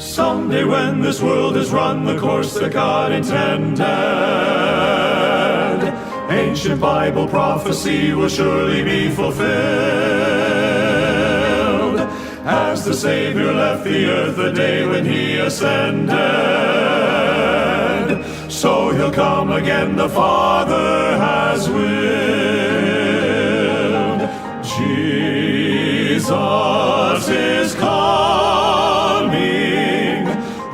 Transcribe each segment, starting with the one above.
Someday when this world has run the course that God intended, ancient Bible prophecy will surely be fulfilled, as the Savior left the earth the day when he ascended. So he'll come again, the Father has willed. Jesus is coming,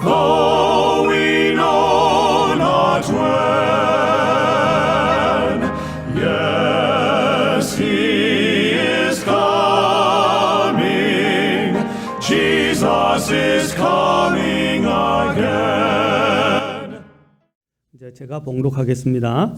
though we know not when. Yes, he is coming. Jesus is coming again. 이제 제가 봉독하겠습니다.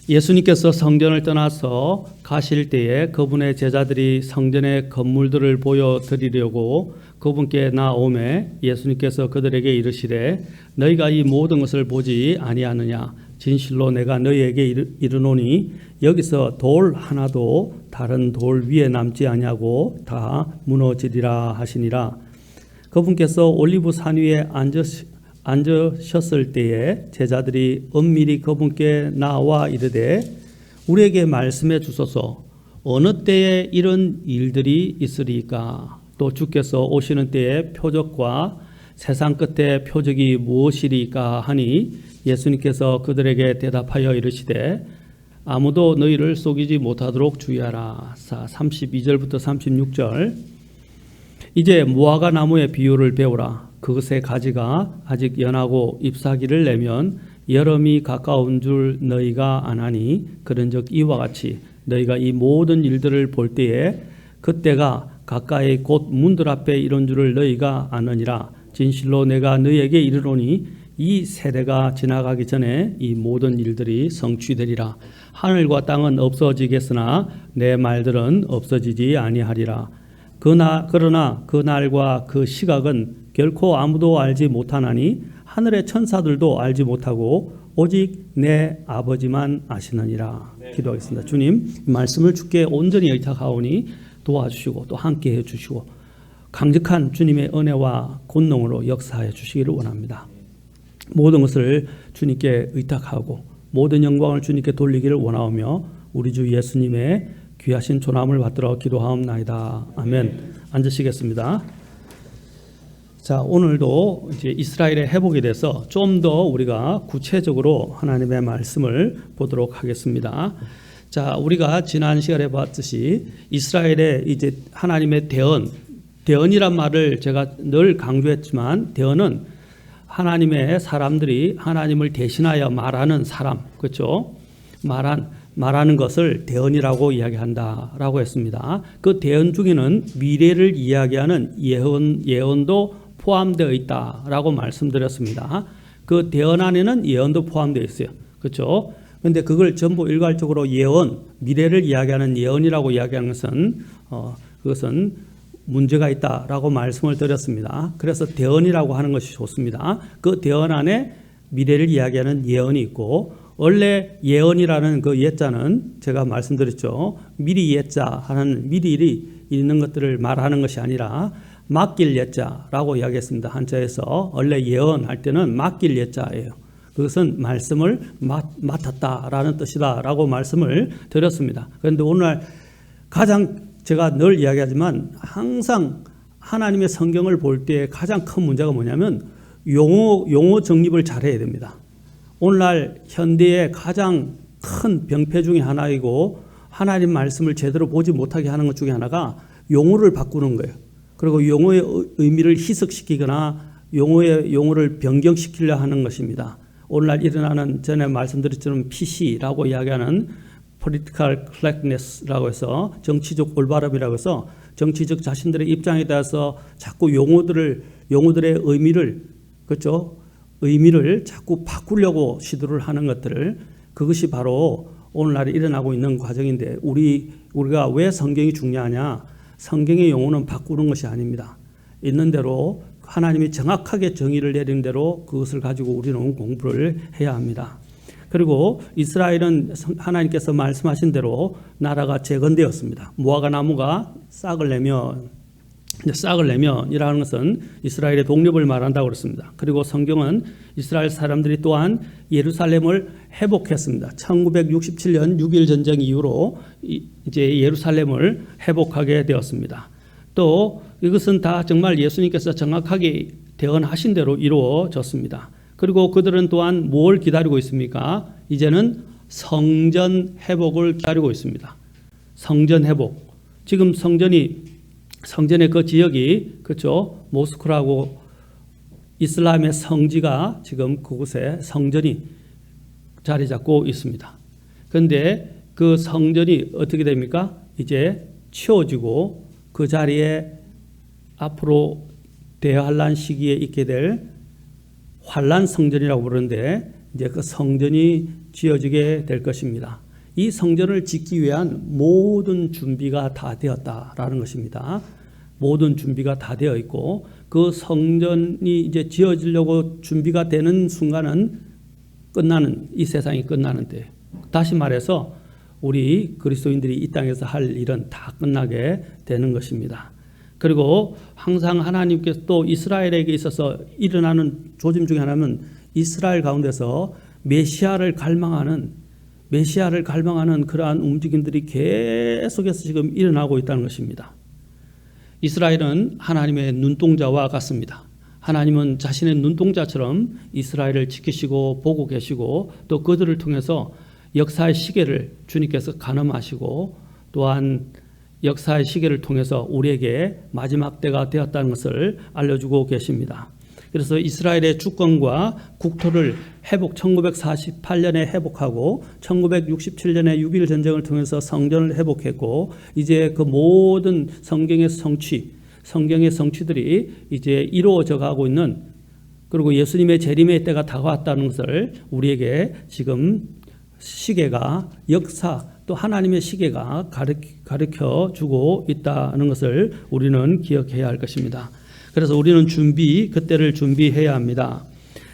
예수님께서 성전을 떠나서 가실 때에 그분의 제자들이 성전의 건물들을 보여드리려고 그분께 나오매 예수님께서 그들에게 이르시되 너희가 이 모든 것을 보지 아니하느냐 진실로 내가 너희에게 이르노니 여기서 돌 하나도 다른 돌 위에 남지 아니하고 다 무너지리라 하시니라. 그분께서 올리브 산 위에 앉으셨을 때에 제자들이 은밀히 그분께 나와 이르되 우리에게 말씀해 주소서 어느 때에 이런 일들이 있으리까 또 주께서 오시는 때의 표적과 세상 끝의 표적이 무엇이리까 하니 예수님께서 그들에게 대답하여 이르시되 아무도 너희를 속이지 못하도록 주의하라. 32절부터 36절. 이제 무화과 나무의 비유를 배우라. 그것의 가지가 아직 연하고 잎사귀를 내면 여름이 가까운 줄 너희가 아나니 그런즉 이와 같이 너희가 이 모든 일들을 볼 때에 그때가 가까이 곧 문들 앞에 이런 줄을 너희가 아느니라. 진실로 내가 너희에게 이르노니 이 세대가 지나가기 전에 이 모든 일들이 성취되리라. 하늘과 땅은 없어지겠으나 내 말들은 없어지지 아니하리라. 그러나 그 날과 그 시각은 결코 아무도 알지 못하나니 하늘의 천사들도 알지 못하고 오직 내 아버지만 아시느니라. 기도하겠습니다. 주님, 말씀을 주께 온전히 의탁하오니 도와주시고 또 함께해 주시고 강력한 주님의 은혜와 권능으로 역사해 주시기를 원합니다. 모든 것을 주님께 의탁하고 모든 영광을 주님께 돌리기를 원하오며 우리 주 예수님의 귀하신 조남을 받들어 기도하옵나이다. 아멘. 앉으시겠습니다. 자, 오늘도 이제 이스라엘의 회복에 대해서 좀 더 우리가 구체적으로 하나님의 말씀을 보도록 하겠습니다. 자, 우리가 지난 시간에 봤듯이 이스라엘의 이제 하나님의 대언이란 말을 제가 늘 강조했지만 대언은 하나님의 사람들이 하나님을 대신하여 말하는 사람, 그렇죠? 말하는 것을 대언이라고 이야기한다라고 했습니다. 그 대언 중에는 미래를 이야기하는 예언도 포함되어 있다라고 말씀드렸습니다. 그 대언 안에는 예언도 포함되어 있어요. 그렇죠? 그런데 그걸 전부 일괄적으로 미래를 이야기하는 예언이라고 이야기하는 것은 그것은 문제가 있다라고 말씀을 드렸습니다. 그래서 대언이라고 하는 것이 좋습니다. 그 대언 안에 미래를 이야기하는 예언이 있고 원래 예언이라는 그 예자는 제가 말씀드렸죠. 미리 예자 하는 미리 있는 것들을 말하는 것이 아니라 맡길 예자라고 이야기했습니다. 한자에서 원래 예언할 때는 맡길 예자예요. 그것은 말씀을 맡았다라는 뜻이다라고 말씀을 드렸습니다. 그런데 오늘 가장 제가 늘 이야기하지만 항상 하나님의 성경을 볼 때 가장 큰 문제가 뭐냐면 용어 정립을 잘해야 됩니다. 오늘날 현대의 가장 큰 병폐 중에 하나이고 하나님 말씀을 제대로 보지 못하게 하는 것 중에 하나가 용어를 바꾸는 거예요. 그리고 용어의 의미를 희석시키거나 용어를 변경시키려 하는 것입니다. 오늘날 일어나는 전에 말씀드렸처럼 PC라고 이야기하는 Political Correctness라고 해서 정치적 올바름이라고 해서 정치적 자신들의 입장에 대해서 자꾸 용어들의 의미를 그렇죠? 의미를 자꾸 바꾸려고 시도를 하는 것들을 그것이 바로 오늘날 일어나고 있는 과정인데 우리가 왜 성경이 중요하냐? 성경의 용어는 바꾸는 것이 아닙니다. 있는 대로 하나님이 정확하게 정의를 내린 대로 그것을 가지고 우리는 공부를 해야 합니다. 그리고 이스라엘은 하나님께서 말씀하신 대로 나라가 재건되었습니다. 무화과 나무가 싹을 내면 싹을 내면이라는 것은 이스라엘의 독립을 말한다고 그랬습니다. 그리고 성경은 이스라엘 사람들이 또한 예루살렘을 회복했습니다. 1967년 6.1 전쟁 이후로 이제 예루살렘을 회복하게 되었습니다. 또 이것은 다 정말 예수님께서 정확하게 대언하신 대로 이루어졌습니다. 그리고 그들은 또한 뭘 기다리고 있습니까? 이제는 성전 회복을 기다리고 있습니다. 성전 회복. 지금 성전의 그 지역이 그렇죠? 모스크라고 이슬람의 성지가 지금 그곳에 성전이 자리 잡고 있습니다. 그런데 그 성전이 어떻게 됩니까? 이제 치워지고 그 자리에 앞으로 대환란 시기에 있게 될 환란 성전이라고 부르는데 이제 그 성전이 지어지게 될 것입니다. 이 성전을 짓기 위한 모든 준비가 다 되었다라는 것입니다. 모든 준비가 다 되어 있고 그 성전이 이제 지어지려고 준비가 되는 순간은 이 세상이 끝나는 때. 다시 말해서 우리 그리스도인들이 이 땅에서 할 일은 다 끝나게 되는 것입니다. 그리고 항상 하나님께서 또 이스라엘에게 있어서 일어나는 조짐 중에 하나는 이스라엘 가운데서 메시아를 갈망하는 그러한 움직임들이 계속해서 지금 일어나고 있다는 것입니다. 이스라엘은 하나님의 눈동자와 같습니다. 하나님은 자신의 눈동자처럼 이스라엘을 지키시고 보고 계시고 또 그들을 통해서 역사의 시계를 주님께서 가늠하시고 또한 역사의 시계를 통해서 우리에게 마지막 때가 되었다는 것을 알려주고 계십니다. 그래서 이스라엘의 주권과 국토를 1948년에 회복하고 1967년에 6.1 전쟁을 통해서 성전을 회복했고 이제 그 모든 성경의 성취들이 이제 이루어져 가고 있는 그리고 예수님의 재림의 때가 다가왔다는 것을 우리에게 지금 시계가 역사 또 하나님의 시계가 가르쳐 주고 있다는 것을 우리는 기억해야 할 것입니다. 그래서 우리는 그때를 준비해야 합니다.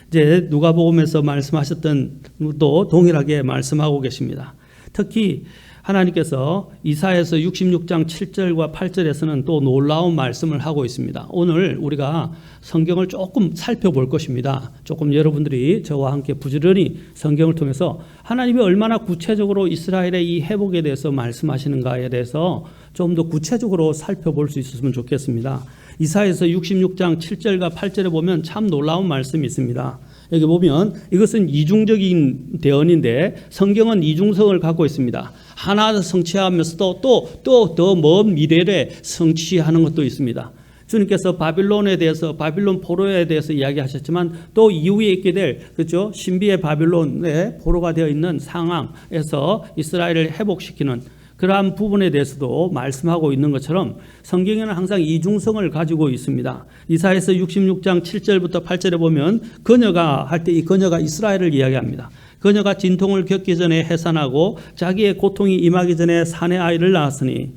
이제 누가복음에서 말씀하셨던 것도 동일하게 말씀하고 계십니다. 특히 하나님께서 이사야서 66장 7절과 8절에서는 또 놀라운 말씀을 하고 있습니다. 오늘 우리가 성경을 조금 살펴볼 것입니다. 조금 여러분들이 저와 함께 부지런히 성경을 통해서 하나님이 얼마나 구체적으로 이스라엘의 이 회복에 대해서 말씀하시는가에 대해서 좀 더 구체적으로 살펴볼 수 있었으면 좋겠습니다. 이사야서 66장 7절과 8절에 보면 참 놀라운 말씀이 있습니다. 여기 보면 이것은 이중적인 대언인데 성경은 이중성을 갖고 있습니다. 하나 성취하면서도 또 더 먼 미래를 성취하는 것도 있습니다. 주님께서 바빌론 포로에 대해서 이야기하셨지만 또 이후에 있게 될 그렇죠? 신비의 바빌론의 포로가 되어 있는 상황에서 이스라엘을 회복시키는 그러한 부분에 대해서도 말씀하고 있는 것처럼 성경에는 항상 이중성을 가지고 있습니다. 이사야서 66장 7절부터 8절에 보면 그녀가 할 때 이 그녀가 이스라엘을 이야기합니다. 그녀가 진통을 겪기 전에 해산하고 자기의 고통이 임하기 전에 사내 아이를 낳았으니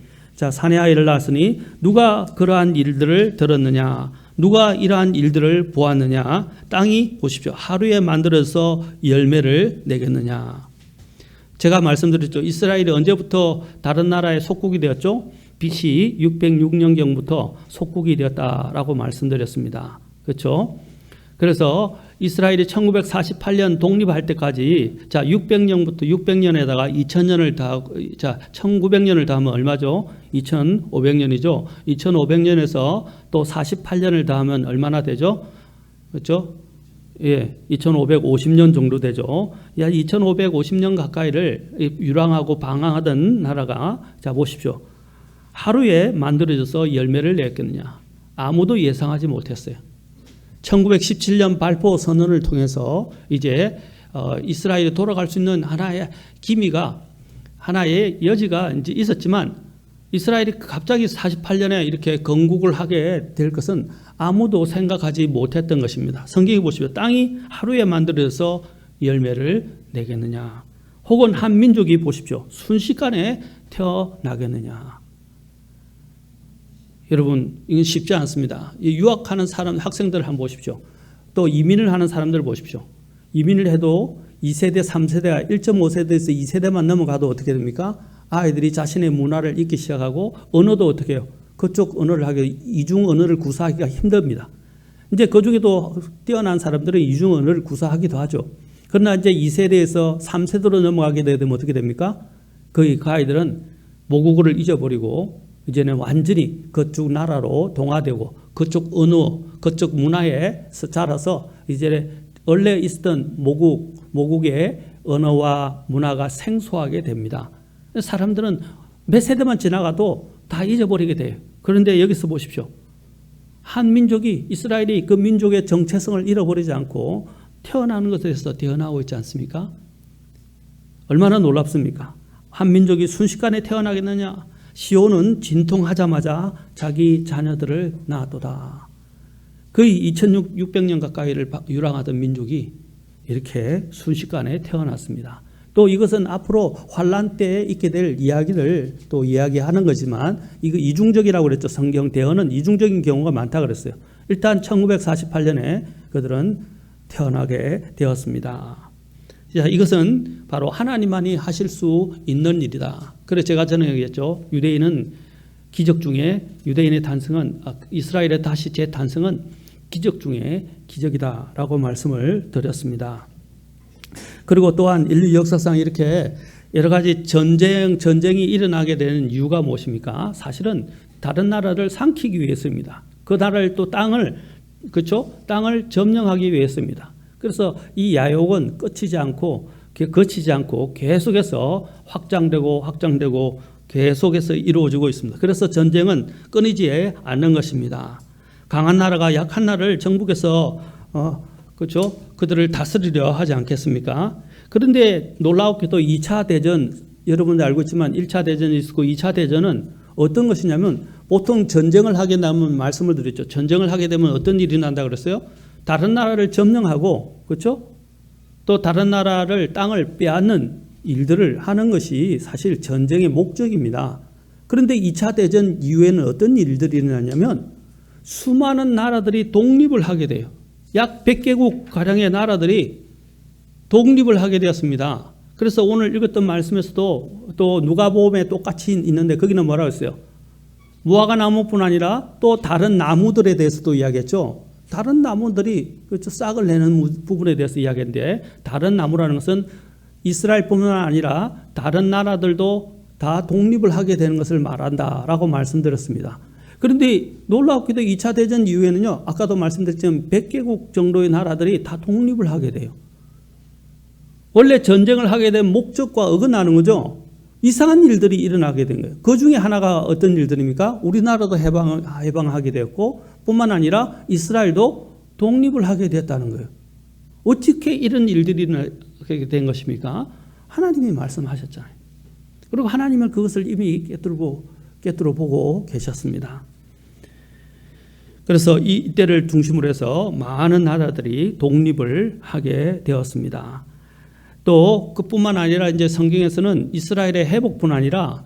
누가 그러한 일들을 들었느냐 누가 이러한 일들을 보았느냐 땅이 보십시오 하루에 만들어서 열매를 내겠느냐. 제가 말씀드렸죠. 이스라엘이 언제부터 다른 나라의 속국이 되었죠? BC 606년경부터 속국이 되었다라고 말씀드렸습니다. 그렇죠? 그래서 이스라엘이 1948년 독립할 때까지 600년에다가 2000년을 다 1900년을 더하면 얼마죠? 2500년이죠. 2500년에서 또 48년을 더하면 얼마나 되죠? 그렇죠? 예, 2550년 정도 되죠. 2550년 가까이를 유랑하고 방황하던 나라가 자 보십시오. 하루에 만들어져서 열매를 냈겠느냐? 아무도 예상하지 못했어요. 1917년 발포 선언을 통해서 이제 이스라엘이 돌아갈 수 있는 하나의 기미가 하나의 여지가 이제 있었지만 이스라엘이 갑자기 48년에 이렇게 건국을 하게 될 것은 아무도 생각하지 못했던 것입니다. 성경에 보시면 땅이 하루에 만들어져서 열매를 내겠느냐. 혹은 한 민족이 보십시오. 순식간에 태어나겠느냐. 여러분 이건 쉽지 않습니다. 유학하는 학생들을 한번 보십시오. 또 이민을 하는 사람들을 보십시오. 이민을 해도 2세대, 3세대가 1.5세대에서 2세대만 넘어가도 어떻게 됩니까? 아이들이 자신의 문화를 잊기 시작하고 언어도 어떻게 해요? 그쪽 언어를 하기, 이중 언어를 구사하기가 힘듭니다. 이제 그 중에도 뛰어난 사람들은 이중 언어를 구사하기도 하죠. 그러나 이제 2세대에서 3세대로 넘어가게 되면 어떻게 됩니까? 그 아이들은 모국어를 잊어버리고 이제는 완전히 그쪽 나라로 동화되고 그쪽 언어, 그쪽 문화에 자라서 이제 원래 있었던 모국의 언어와 문화가 생소하게 됩니다. 사람들은 몇 세대만 지나가도 다 잊어버리게 돼요. 그런데 여기서 보십시오. 한 민족이, 이스라엘이 그 민족의 정체성을 잃어버리지 않고 태어나는 것에서 태어나고 있지 않습니까? 얼마나 놀랍습니까? 한 민족이 순식간에 태어나겠느냐? 시온은 진통하자마자 자기 자녀들을 낳았도다. 거의 2600년 가까이를 유랑하던 민족이 이렇게 순식간에 태어났습니다. 또 이것은 앞으로 환란 때에 있게 될 이야기를 또 이야기하는 거지만 이거 이중적이라고 그랬죠. 성경 대언은 이중적인 경우가 많다 그랬어요. 일단 1948년에 그들은 태어나게 되었습니다. 자, 이것은 바로 하나님만이 하실 수 있는 일이다. 그래서 제가 전에 얘기했죠. 유대인은 기적 중에 유대인의 탄생은 이스라엘의 다시 재탄생은 기적 중에 기적이다라고 말씀을 드렸습니다. 그리고 또한 인류 역사상 이렇게 여러 가지 전쟁이 일어나게 되는 이유가 무엇입니까? 사실은 다른 나라를 삼키기 위해서입니다. 그 나라를 또 땅을 점령하기 위해서입니다. 그래서 이 야욕은 거치지 않고 계속해서 확장되고 계속해서 이루어지고 있습니다. 그래서 전쟁은 끊이지 않는 것입니다. 강한 나라가 약한 나라를 정복해서 그들을 다스리려 하지 않겠습니까? 그런데 놀라웠게도 2차 대전, 여러분들 알고 있지만 1차 대전이 있었고 2차 대전은 어떤 것이냐면 보통 전쟁을 하게 되면 말씀을 드렸죠. 전쟁을 하게 되면 어떤 일이 난다 그랬어요? 다른 나라를 점령하고 그렇죠? 또 다른 나라를 땅을 빼앗는 일들을 하는 것이 사실 전쟁의 목적입니다. 그런데 2차 대전 이후에는 어떤 일들이 일어나냐면 수많은 나라들이 독립을 하게 돼요. 약 100개국 가량의 나라들이 독립을 하게 되었습니다. 그래서 오늘 읽었던 말씀에서도 또 누가복음에 똑같이 있는데 거기는 뭐라고 했어요? 무화과 나무뿐 아니라 또 다른 나무들에 대해서도 이야기했죠. 다른 나무들이 싹을 내는 부분에 대해서 이야기했는데 다른 나무라는 것은 이스라엘뿐만 아니라 다른 나라들도 다 독립을 하게 되는 것을 말한다라고 말씀드렸습니다. 그런데 놀랍게도 2차 대전 이후에는요, 아까도 말씀드렸지만 100개국 정도의 나라들이 다 독립을 하게 돼요. 원래 전쟁을 하게 된 목적과 어긋나는 거죠. 이상한 일들이 일어나게 된 거예요. 그 중에 하나가 어떤 일들입니까? 우리나라도 해방하게 되었고 뿐만 아니라 이스라엘도 독립을 하게 되었다는 거예요. 어떻게 이런 일들이 일어나게 된 것입니까? 하나님이 말씀하셨잖아요. 그리고 하나님은 그것을 이미 꿰뚫어 보고 계셨습니다. 그래서 이때를 중심으로 해서 많은 나라들이 독립을 하게 되었습니다. 또 그뿐만 아니라 이제 성경에서는 이스라엘의 회복뿐 아니라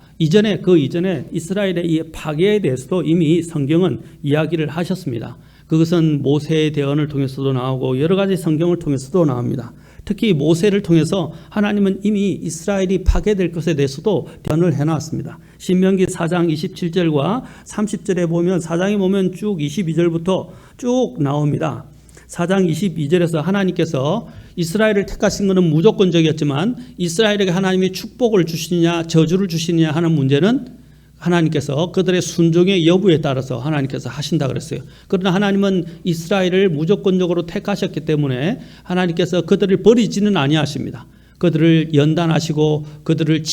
그 이전에 이스라엘의 이 파괴에 대해서도 이미 성경은 이야기를 하셨습니다. 그것은 모세의 대언을 통해서도 나오고 여러 가지 성경을 통해서도 나옵니다. 특히 모세를 통해서 하나님은 이미 이스라엘이 파괴될 것에 대해서도 대언을 해놨습니다. 신명기 4장 27절과 30절에 보면 4장에 보면 쭉 22절부터 쭉 나옵니다. 4장 22절에서 하나님께서 이스라엘을 택하신 것은 무조건적이었지만 이스라엘에게 하나님이 축복을 주시느냐 저주를 주시느냐 하는 문제는 하나님께서 그들의 순종의 여부에 따라서 하나님께서 하신다 그랬어요. 그러나 하나님은 이스라엘을 무조건적으로 택하셨기 때문에 하나님께서 그들을 버리지는 아니하십니다. 그들을 연단하시고 그들을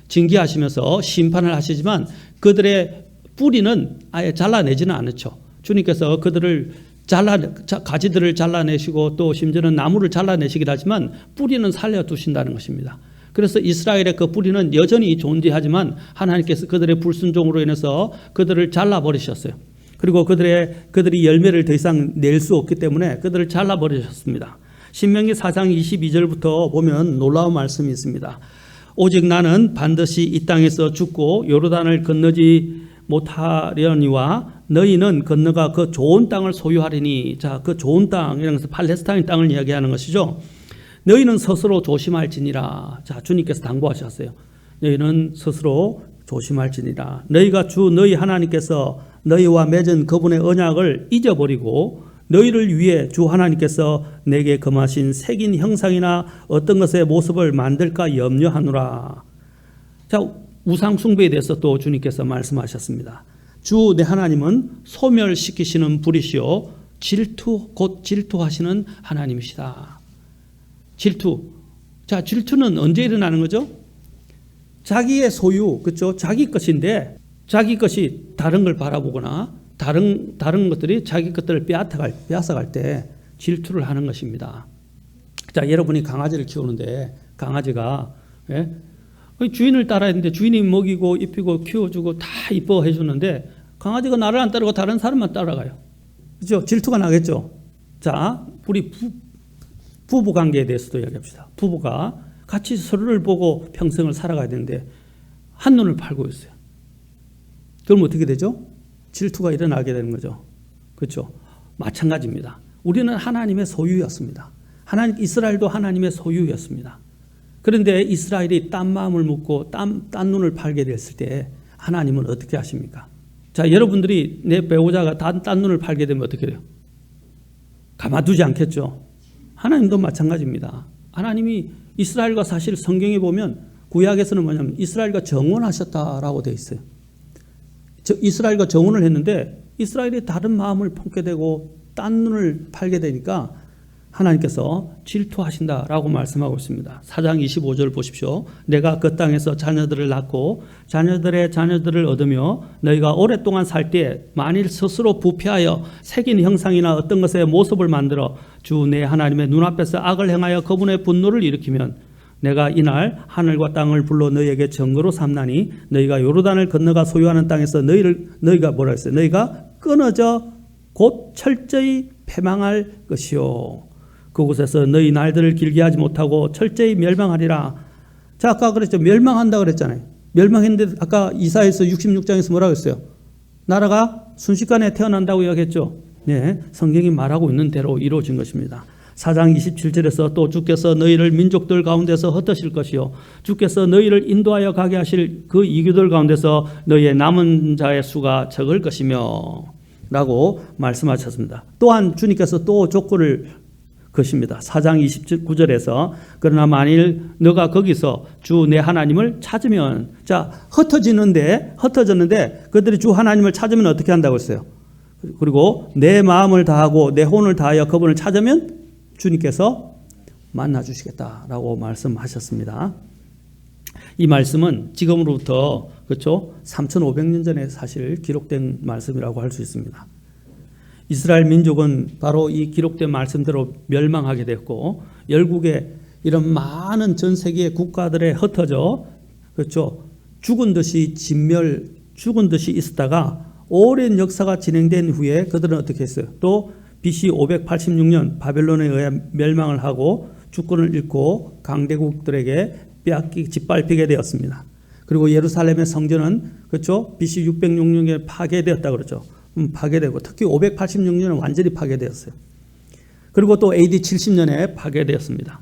징계하시면서 심판을 하시지만 그들의 뿌리는 아예 잘라내지는 않죠. 주님께서 그들을 가지들을 잘라내시고 또 심지어는 나무를 잘라내시긴 하지만 뿌리는 살려두신다는 것입니다. 그래서 이스라엘의 그 뿌리는 여전히 존재하지만 하나님께서 그들의 불순종으로 인해서 그들을 잘라버리셨어요. 그리고 그들이 열매를 더 이상 낼 수 없기 때문에 그들을 잘라버리셨습니다. 신명기 4장 22절부터 보면 놀라운 말씀이 있습니다. 오직 나는 반드시 이 땅에서 죽고 요르단을 건너지 못하려니와 너희는 건너가 그 좋은 땅을 소유하리니. 자, 그 좋은 땅이라는 것은 팔레스타인 땅을 이야기하는 것이죠. 너희는 스스로 조심할지니라. 자, 주님께서 당부하셨어요. 너희는 스스로 조심할지니라. 너희가 주 너희 하나님께서 너희와 맺은 그분의 언약을 잊어버리고 너희를 위해 주 하나님께서 내게 금하신 새긴 형상이나 어떤 것의 모습을 만들까 염려하노라. 자, 우상 숭배에 대해서 또 주님께서 말씀하셨습니다. 주 내 하나님은 소멸시키시는 불이시요 곧 질투하시는 하나님이시다. 질투. 자, 질투는 언제 일어나는 거죠? 자기의 소유, 그렇죠? 자기 것인데 자기 것이 다른 걸 바라보거나 다른 것들이 자기 것들을 빼앗아갈 때 질투를 하는 것입니다. 자, 여러분이 강아지를 키우는데 강아지가 주인을 따라야 되는데 주인이 먹이고 입히고 키워주고 다 이뻐해 주는데 강아지가 나를 안 따르고 다른 사람만 따라가요. 그렇죠? 질투가 나겠죠. 자, 우리 부부 관계에 대해서도 이야기합시다. 부부가 같이 서로를 보고 평생을 살아가야 되는데 한눈을 팔고 있어요. 그럼 어떻게 되죠? 질투가 일어나게 되는 거죠. 그렇죠? 마찬가지입니다. 우리는 하나님의 소유였습니다. 이스라엘도 하나님의 소유였습니다. 그런데 이스라엘이 딴 마음을 먹고 딴 눈을 팔게 됐을 때 하나님은 어떻게 하십니까? 자, 여러분들이 내 배우자가 딴 눈을 팔게 되면 어떻게 돼요? 가만두지 않겠죠. 하나님도 마찬가지입니다. 하나님이 이스라엘과 사실 성경에 보면 구약에서는 뭐냐면 이스라엘과 정원하셨다라고 되어 있어요. 이스라엘과 정원을 했는데 이스라엘이 다른 마음을 품게 되고 딴 눈을 팔게 되니까 하나님께서 질투하신다라고 말씀하고 있습니다. 4장 25절 보십시오. 내가 그 땅에서 자녀들을 낳고 자녀들의 자녀들을 얻으며 너희가 오랫동안 살 때 만일 스스로 부패하여 새긴 형상이나 어떤 것의 모습을 만들어 주 내 하나님의 눈앞에서 악을 행하여 그분의 분노를 일으키면 내가 이날 하늘과 땅을 불러 너희에게 증거로 삼나니 너희가 요르단을 건너가 소유하는 땅에서 너희가 뭐라 했어요? 너희가 끊어져 곧 철저히 패망할 것이요. 그곳에서 너희 날들을 길게 하지 못하고 철저히 멸망하리라. 자, 아까 그랬죠. 멸망한다 그랬잖아요. 멸망했는데 아까 이사야서 66장에서 뭐라고 했어요? 나라가 순식간에 태어난다고 이야기했죠. 네, 성경이 말하고 있는 대로 이루어진 것입니다. 4장 27절에서 또 주께서 너희를 민족들 가운데서 흩으실 것이요 주께서 너희를 인도하여 가게 하실 그 이교들 가운데서 너희의 남은 자의 수가 적을 것이며 라고 말씀하셨습니다. 또한 주님께서 또 조건을 것입니다. 4장 29절에서 그러나 만일 너가 거기서 주 내 하나님을 찾으면, 자, 흩어졌는데 그들이 주 하나님을 찾으면 어떻게 한다고 했어요? 그리고 내 마음을 다하고 내 혼을 다하여 그분을 찾으면 주님께서 만나 주시겠다라고 말씀하셨습니다. 이 말씀은 지금으로부터 그렇죠? 3,500년 전에 사실 기록된 말씀이라고 할 수 있습니다. 이스라엘 민족은 바로 이 기록된 말씀대로 멸망하게 됐고 열국에 이런 많은 전 세계의 국가들에 흩어져 그렇죠? 죽은 듯이 있었다가 오랜 역사가 진행된 후에 그들은 어떻게 했어요? 또 BC 586년 바벨론에 의해 멸망을 하고 주권을 잃고 강대국들에게 짓밟히게 되었습니다. 그리고 예루살렘의 성전은 그렇죠? BC 606년에 파괴되었다 그러죠. 파괴되고 특히 586년은 완전히 파괴되었어요. 그리고 또 AD 70년에 파괴되었습니다.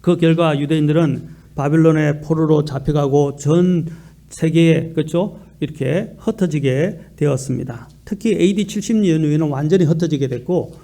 그 결과 유대인들은 바벨론의 포로로 잡혀가고 전 세계에 그렇죠? 이렇게 흩어지게 되었습니다. 특히 AD 70년 후에는 완전히 흩어지게 됐고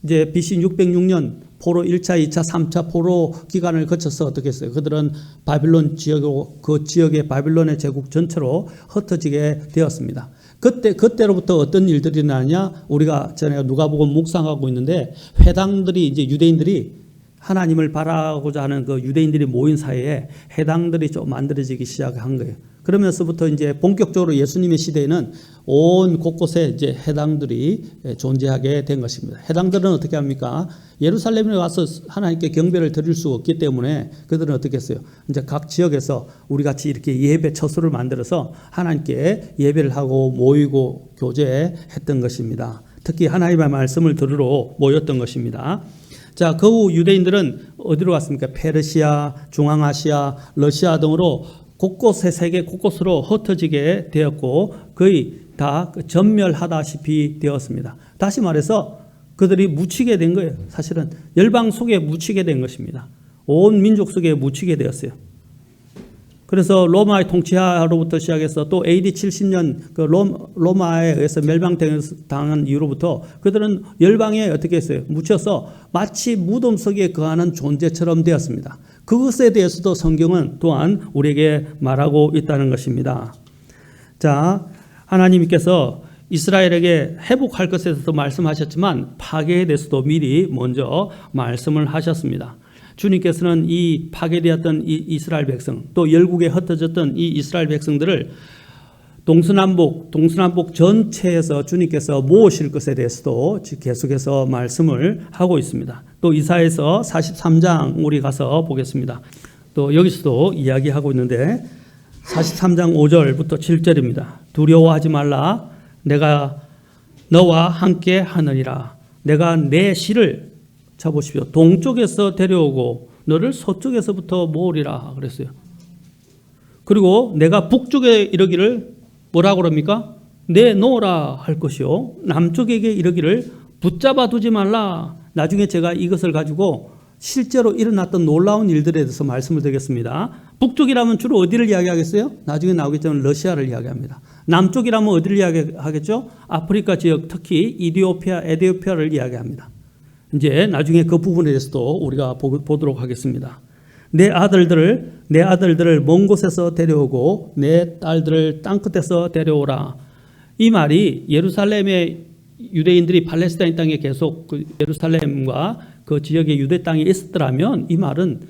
이제 BC 606년 포로 1차, 2차, 3차 포로 기간을 거쳐서 어떻게 했어요? 그들은 바빌론 지역이고 그 지역의 바빌론의 제국 전체로 흩어지게 되었습니다. 그때로부터 어떤 일들이 일어나냐? 우리가 전에 누가복음 묵상하고 있는데 회당들이 이제 유대인들이 하나님을 바라고자 하는 그 유대인들이 모인 사이에 회당들이 좀 만들어지기 시작한 거예요. 그러면서부터 이제 본격적으로 예수님의 시대에는 온 곳곳에 이제 회당들이 존재하게 된 것입니다. 회당들은 어떻게 합니까? 예루살렘에 와서 하나님께 경배를 드릴 수 없기 때문에 그들은 어떻게 했어요? 이제 각 지역에서 우리 같이 이렇게 예배 처소를 만들어서 하나님께 예배를 하고 모이고 교제했던 것입니다. 특히 하나님의 말씀을 들으러 모였던 것입니다. 자, 그 후 유대인들은 어디로 갔습니까? 페르시아, 중앙아시아, 러시아 등으로 곳곳에 세계 곳곳으로 흩어지게 되었고 거의 다 전멸하다시피 되었습니다. 다시 말해서 그들이 묻히게 된 거예요. 사실은 열방 속에 묻히게 된 것입니다. 온 민족 속에 묻히게 되었어요. 그래서 로마의 통치하로부터 시작해서 또 AD 70년 그 로마에 의해서 멸망당한 이후로부터 그들은 열방에 어떻게 했어요? 묻혀서 마치 무덤 속에 거하는 존재처럼 되었습니다. 그것에 대해서도 성경은 또한 우리에게 말하고 있다는 것입니다. 자, 하나님께서 이스라엘에게 회복할 것에 대해서 말씀하셨지만 파괴에 대해서도 미리 먼저 말씀을 하셨습니다. 주님께서는 이 파괴되었던 이 이스라엘 백성, 또 열국에 흩어졌던 이 이스라엘 백성들을 동서남북 전체에서 주님께서 모으실 것에 대해서도 계속해서 말씀을 하고 있습니다. 또 이사야서 43장 우리 가서 보겠습니다. 또 여기서도 이야기하고 있는데 43장 5절부터 7절입니다. 두려워하지 말라. 내가 너와 함께 하느니라. 내가 내 실을 보십시오. 동쪽에서 데려오고 너를 서쪽에서부터 모으리라 그랬어요. 그리고 내가 북쪽에 이르기를 뭐라고 그럽니까? 내놓으라 할 것이요. 남쪽에게 이르기를 붙잡아 두지 말라. 나중에 제가 이것을 가지고 실제로 일어났던 놀라운 일들에 대해서 말씀을 드리겠습니다. 북쪽이라면 주로 어디를 이야기하겠어요? 나중에 나오겠지만 러시아를 이야기합니다. 남쪽이라면 어디를 이야기하겠죠? 아프리카 지역, 특히 에티오피아를 이야기합니다. 이제 나중에 그 부분에 대해서도 우리가 보도록 하겠습니다. 내 아들들을 먼 곳에서 데려오고 내 딸들을 땅끝에서 데려오라. 이 말이 예루살렘의 유대인들이 팔레스타인 땅에 계속 그 예루살렘과 그 지역의 유대 땅에 있었더라면 이 말은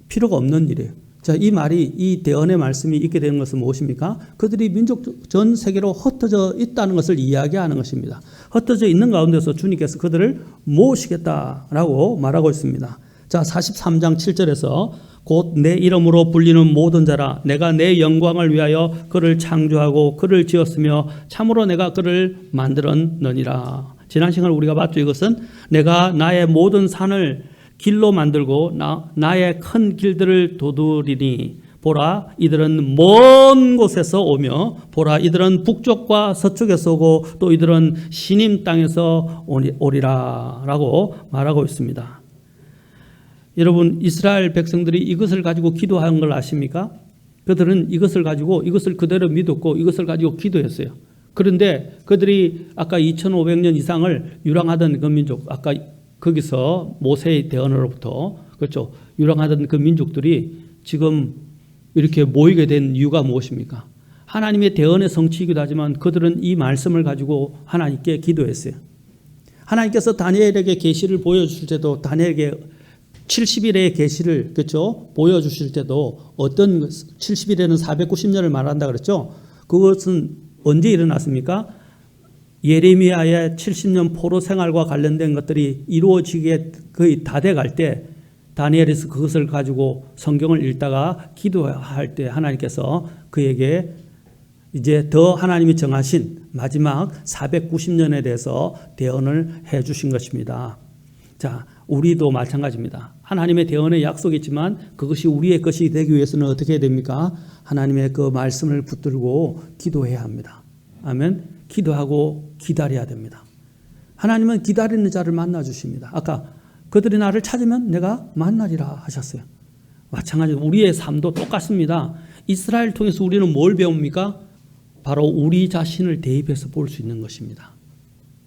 필요가 없는 일이에요. 자, 이 말이 이 대언의 말씀이 있게 되는 것은 무엇입니까? 그들이 민족 전 세계로 흩어져 있다는 것을 이야기하는 것입니다. 흩어져 있는 가운데서 주님께서 그들을 모으시겠다라고 말하고 있습니다. 자, 43장 7절에서 곧 내 이름으로 불리는 모든 자라 내가 내 영광을 위하여 그를 창조하고 그를 지었으며 참으로 내가 그를 만들었느니라. 지난 시간에 우리가 봤죠. 이것은 내가 나의 모든 산을 길로 만들고 나의 큰 길들을 도두리니 보라 이들은 먼 곳에서 오며 보라 이들은 북쪽과 서쪽에서 오고 또 이들은 시님 땅에서 오리라 라고 말하고 있습니다. 여러분 이스라엘 백성들이 이것을 가지고 기도한 걸 아십니까? 그들은 이것을 가지고 이것을 그대로 믿었고 이것을 가지고 기도했어요. 그런데 그들이 아까 2500년 이상을 유랑하던 그 민족 아까 거기서 모세의 대언으로부터 그렇죠. 유랑하던 그 민족들이 지금 이렇게 모이게 된 이유가 무엇입니까? 하나님의 대언의 성취이기도 하지만 그들은 이 말씀을 가지고 하나님께 기도했어요. 하나님께서 다니엘에게 계시를 보여주실 때도 다니엘에게 70일의 계시를 그렇죠. 보여주실 때도 어떤 70일에는 490년을 말한다 그랬죠. 그것은 언제 일어났습니까? 예레미야의 70년 포로 생활과 관련된 것들이 이루어지게 거의 다 돼갈 때 다니엘에서 그것을 가지고 성경을 읽다가 기도할 때 하나님께서 그에게 이제 더 하나님이 정하신 마지막 490년에 대해서 대언을 해 주신 것입니다. 자, 우리도 마찬가지입니다. 하나님의 대언의 약속이 있지만 그것이 우리의 것이 되기 위해서는 어떻게 해야 됩니까? 하나님의 그 말씀을 붙들고 기도해야 합니다. 아멘. 기도하고 기다려야 됩니다. 하나님은 기다리는 자를 만나 주십니다. 아까 그들이 나를 찾으면 내가 만나리라 하셨어요. 마찬가지로 우리의 삶도 똑같습니다. 이스라엘 통해서 우리는 뭘 배웁니까? 바로 우리 자신을 대입해서 볼 수 있는 것입니다.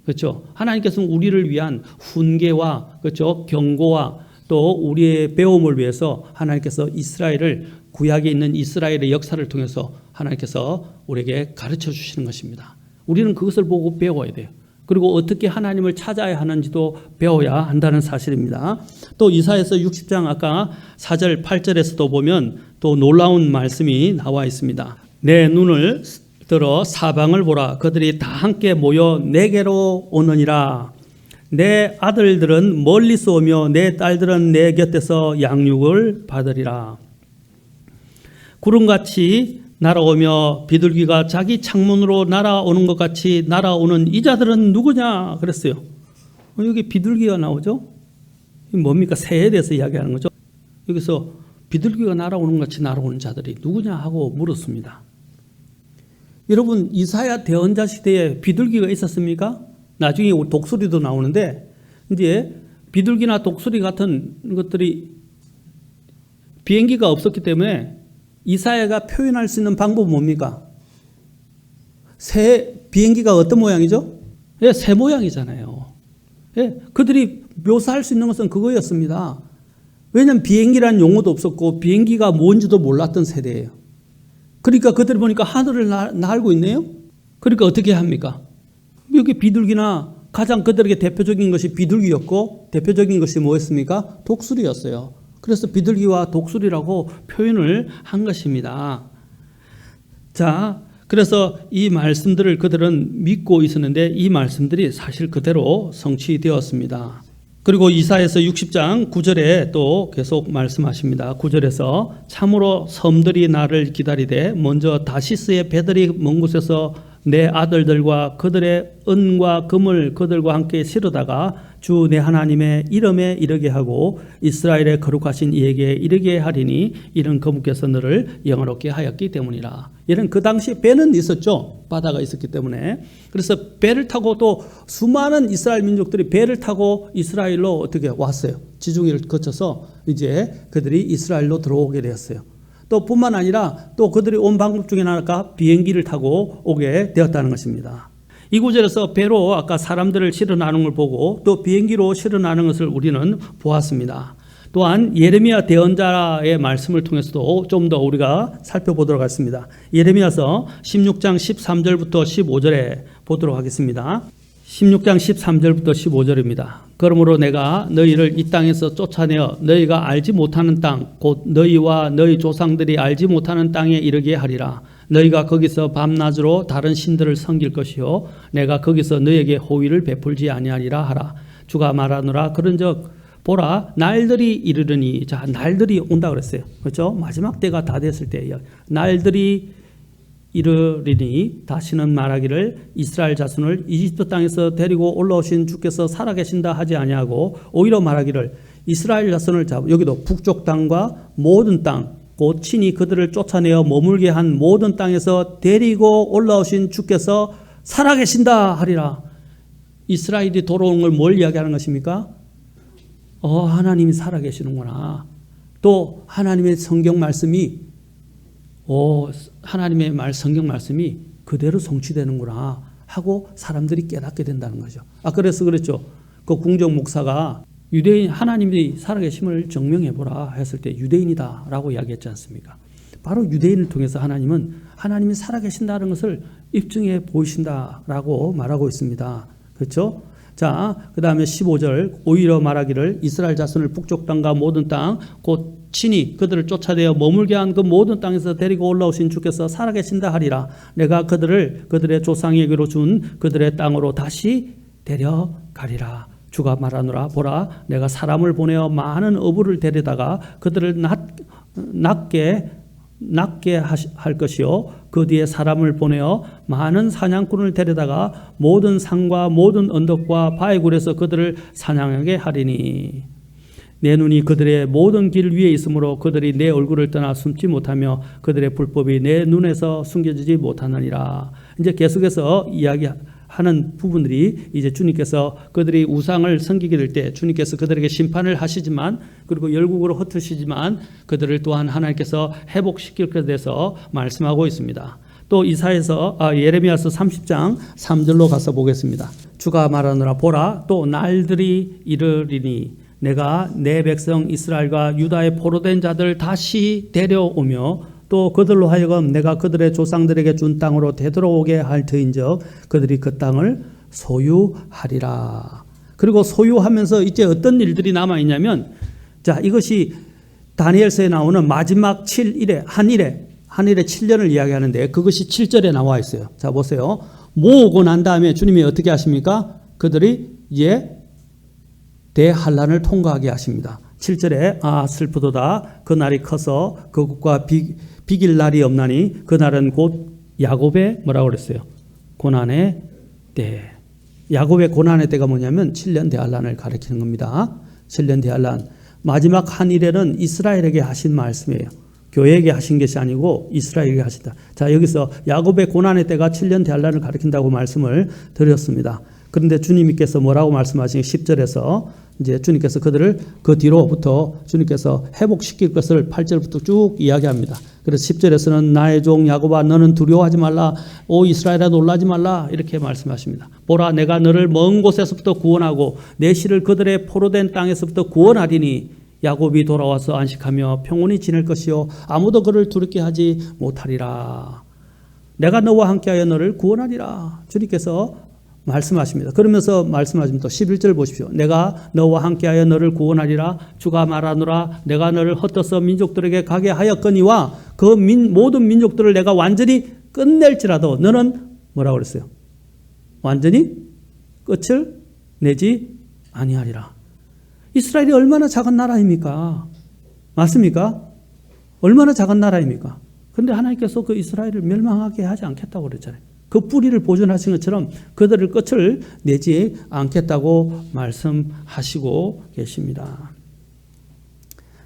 그렇죠? 하나님께서는 우리를 위한 훈계와 그렇죠? 경고와 또 우리의 배움을 위해서 하나님께서 이스라엘을 구약에 있는 이스라엘의 역사를 통해서 하나님께서 우리에게 가르쳐 주시는 것입니다. 우리는 그것을 보고 배워야 돼요. 그리고 어떻게 하나님을 찾아야 하는지도 배워야 한다는 사실입니다. 또 이사야서 60장 아까 4절 8절에서도 보면 또 놀라운 말씀이 나와 있습니다. 내 눈을 들어 사방을 보라. 그들이 다 함께 모여 내게로 오느니라. 내 아들들은 멀리서 오며 내 딸들은 내 곁에서 양육을 받으리라. 구름같이 날아오며 비둘기가 자기 창문으로 날아오는 것 같이 날아오는 이 자들은 누구냐 그랬어요. 여기 비둘기가 나오죠. 이게 뭡니까? 새에 대해서 이야기하는 거죠. 여기서 비둘기가 날아오는 것 같이 날아오는 자들이 누구냐 하고 물었습니다. 여러분 이사야 대언자 시대에 비둘기가 있었습니까? 나중에 독수리도 나오는데 이제 비둘기나 독수리 같은 것들이 비행기가 없었기 때문에 이사야가 표현할 수 있는 방법은 뭡니까? 새 비행기가 어떤 모양이죠? 예, 새 모양이잖아요. 예, 그들이 묘사할 수 있는 것은 그거였습니다. 왜냐하면 비행기라는 용어도 없었고 비행기가 뭔지도 몰랐던 세대예요. 그러니까 그들이 보니까 하늘을 날고 있네요. 그러니까 어떻게 합니까? 여기 비둘기나 가장 그들에게 대표적인 것이 비둘기였고 대표적인 것이 뭐였습니까? 독수리였어요. 그래서 비둘기와 독수리라고 표현을 한 것입니다. 자, 그래서 이 말씀들을 그들은 믿고 있었는데 이 말씀들이 사실 그대로 성취되었습니다. 그리고 이사야서 60장 9절에 또 계속 말씀하십니다. 9절에서 참으로 섬들이 나를 기다리되 먼저 다시스의 배들이 먼 곳에서 내 아들들과 그들의 은과 금을 그들과 함께 실어다가 주 내 하나님의 이름에 이르게 하고 이스라엘의 거룩하신 이에게 이르게 하리니 이는 그분께서 너를 영화롭게 하였기 때문이라. 이런 그 당시 배는 있었죠. 바다가 있었기 때문에. 그래서 배를 타고 또 수많은 이스라엘 민족들이 배를 타고 이스라엘로 어떻게 왔어요. 지중해를 거쳐서 이제 그들이 이스라엘로 들어오게 되었어요. 또 뿐만 아니라 또 그들이 온 방법 중에 하나가 비행기를 타고 오게 되었다는 것입니다. 이 구절에서 배로 아까 사람들을 실어나는 걸 보고 또 비행기로 실어나는 것을 우리는 보았습니다. 또한 예레미야 대언자의 말씀을 통해서도 좀 더 우리가 살펴보도록 하겠습니다. 예레미야서 16장 13절부터 15절에 보도록 하겠습니다. 16장 13절부터 15절입니다. 그러므로 내가 너희를 이 땅에서 쫓아내어 너희가 알지 못하는 땅, 곧 너희와 너희 조상들이 알지 못하는 땅에 이르게 하리라. 너희가 거기서 밤낮으로 다른 신들을 섬길 것이요 내가 거기서 너희에게 호의를 베풀지 아니하리라 하라. 주가 말하노라. 그런즉 보라 날들이 이르르니. 자, 날들이 온다 그랬어요. 그렇죠? 마지막 때가 다 됐을 때예요. 날들이 이르리니 다시는 말하기를 이스라엘 자손을 이집트 땅에서 데리고 올라오신 주께서 살아계신다 하지 아니하고 오히려 말하기를 이스라엘 자손을 잡아. 여기도 북쪽 땅과 모든 땅 곧 친히 그들을 쫓아내어 머물게 한 모든 땅에서 데리고 올라오신 주께서 살아계신다 하리라. 이스라엘이 돌아오는 걸 뭘 이야기하는 것입니까? 하나님이 살아계시는구나. 또 하나님의 성경 말씀이 하나님의 성경 말씀이 그대로 성취되는구나 하고 사람들이 깨닫게 된다는 거죠. 그래서 그랬죠. 그 궁정 목사가 유대인 하나님이 살아계심을 증명해보라 했을 때 유대인이다라고 이야기했지 않습니까? 바로 유대인을 통해서 하나님은 하나님이 살아계신다는 것을 입증해 보이신다라고 말하고 있습니다. 그렇죠? 자, 그 다음에 15절 오히려 말하기를 이스라엘 자손을 북쪽 땅과 모든 땅 곧 친히 그들을 쫓아내어 머물게 한 그 모든 땅에서 데리고 올라오신 주께서 살아계신다 하리라. 내가 그들을 그들의 조상에게로 준 그들의 땅으로 다시 데려가리라. 주가 말하노라. 보라 내가 사람을 보내어 많은 어부를 데려다가 그들을 낮게 할 것이요 그 뒤에 사람을 보내어 많은 사냥꾼을 데려다가 모든 산과 모든 언덕과 바위 굴에서 그들을 사냥하게 하리니 내 눈이 그들의 모든 길 위에 있으므로 그들이 내 얼굴을 떠나 숨지 못하며 그들의 불법이 내 눈에서 숨겨지지 못하느니라. 이제 계속해서 이야기하는 부분들이 이제 주님께서 그들이 우상을 섬기게 될 때 주님께서 그들에게 심판을 하시지만 그리고 열국으로 흩으시지만 그들을 또한 하나님께서 회복시킬 것에 대해서 말씀하고 있습니다. 또 예레미야서 30장 3절로 가서 보겠습니다. 주가 말하노라. 보라 또 날들이 이르리니 내가 내 백성 이스라엘과 유다의 포로된 자들 다시 데려오며 또 그들로 하여금 내가 그들의 조상들에게 준 땅으로 되돌아오게 할 터인즉 그들이 그 땅을 소유하리라. 그리고 소유하면서 이제 어떤 일들이 남아있냐면 자, 이것이 다니엘서에 나오는 마지막 7일에 한일에 7년을 이야기하는데 그것이 7절에 나와 있어요. 자, 보세요. 모으고 난 다음에 주님이 어떻게 하십니까? 그들이 이제 대환란을 통과하게 하십니다. 7절에 슬프도다. 그 날이 커서 그것과 비길 날이 없나니 그날은 곧 야곱의 뭐라고 그랬어요? 고난의 때. 야곱의 고난의 때가 뭐냐면 7년 대환란을 가리키는 겁니다. 7년 대환란. 마지막 한일에는 이스라엘에게 하신 말씀이에요. 교회에게 하신 것이 아니고 이스라엘에게 하신다. 자, 여기서 야곱의 고난의 때가 7년 대환란을 가리킨다고 말씀을 드렸습니다. 그런데 주님께서 뭐라고 말씀하시니 10절에서 이제 주님께서 그들을 그 뒤로부터 주님께서 회복시킬 것을 8절부터 쭉 이야기합니다. 그래서 10절에서는 나의 종 야곱아 너는 두려워하지 말라. 오 이스라엘아 놀라지 말라. 이렇게 말씀하십니다. 보라 내가 너를 먼 곳에서부터 구원하고 내 실을 그들의 포로된 땅에서부터 구원하리니 야곱이 돌아와서 안식하며 평온히 지낼 것이요 아무도 그를 두렵게 하지 못하리라. 내가 너와 함께하여 너를 구원하리라. 주님께서 말씀하십니다. 그러면서 말씀하십니다. 11절 보십시오. 내가 너와 함께하여 너를 구원하리라. 주가 말하노라. 내가 너를 흩어서 민족들에게 가게 하였거니와 그 모든 민족들을 내가 완전히 끝낼지라도 너는 뭐라고 그랬어요? 완전히 끝을 내지 아니하리라. 이스라엘이 얼마나 작은 나라입니까? 맞습니까? 얼마나 작은 나라입니까? 그런데 하나님께서 그 이스라엘을 멸망하게 하지 않겠다고 그랬잖아요. 그 뿌리를 보존하신 것처럼 그들을 끝을 내지 않겠다고 말씀하시고 계십니다.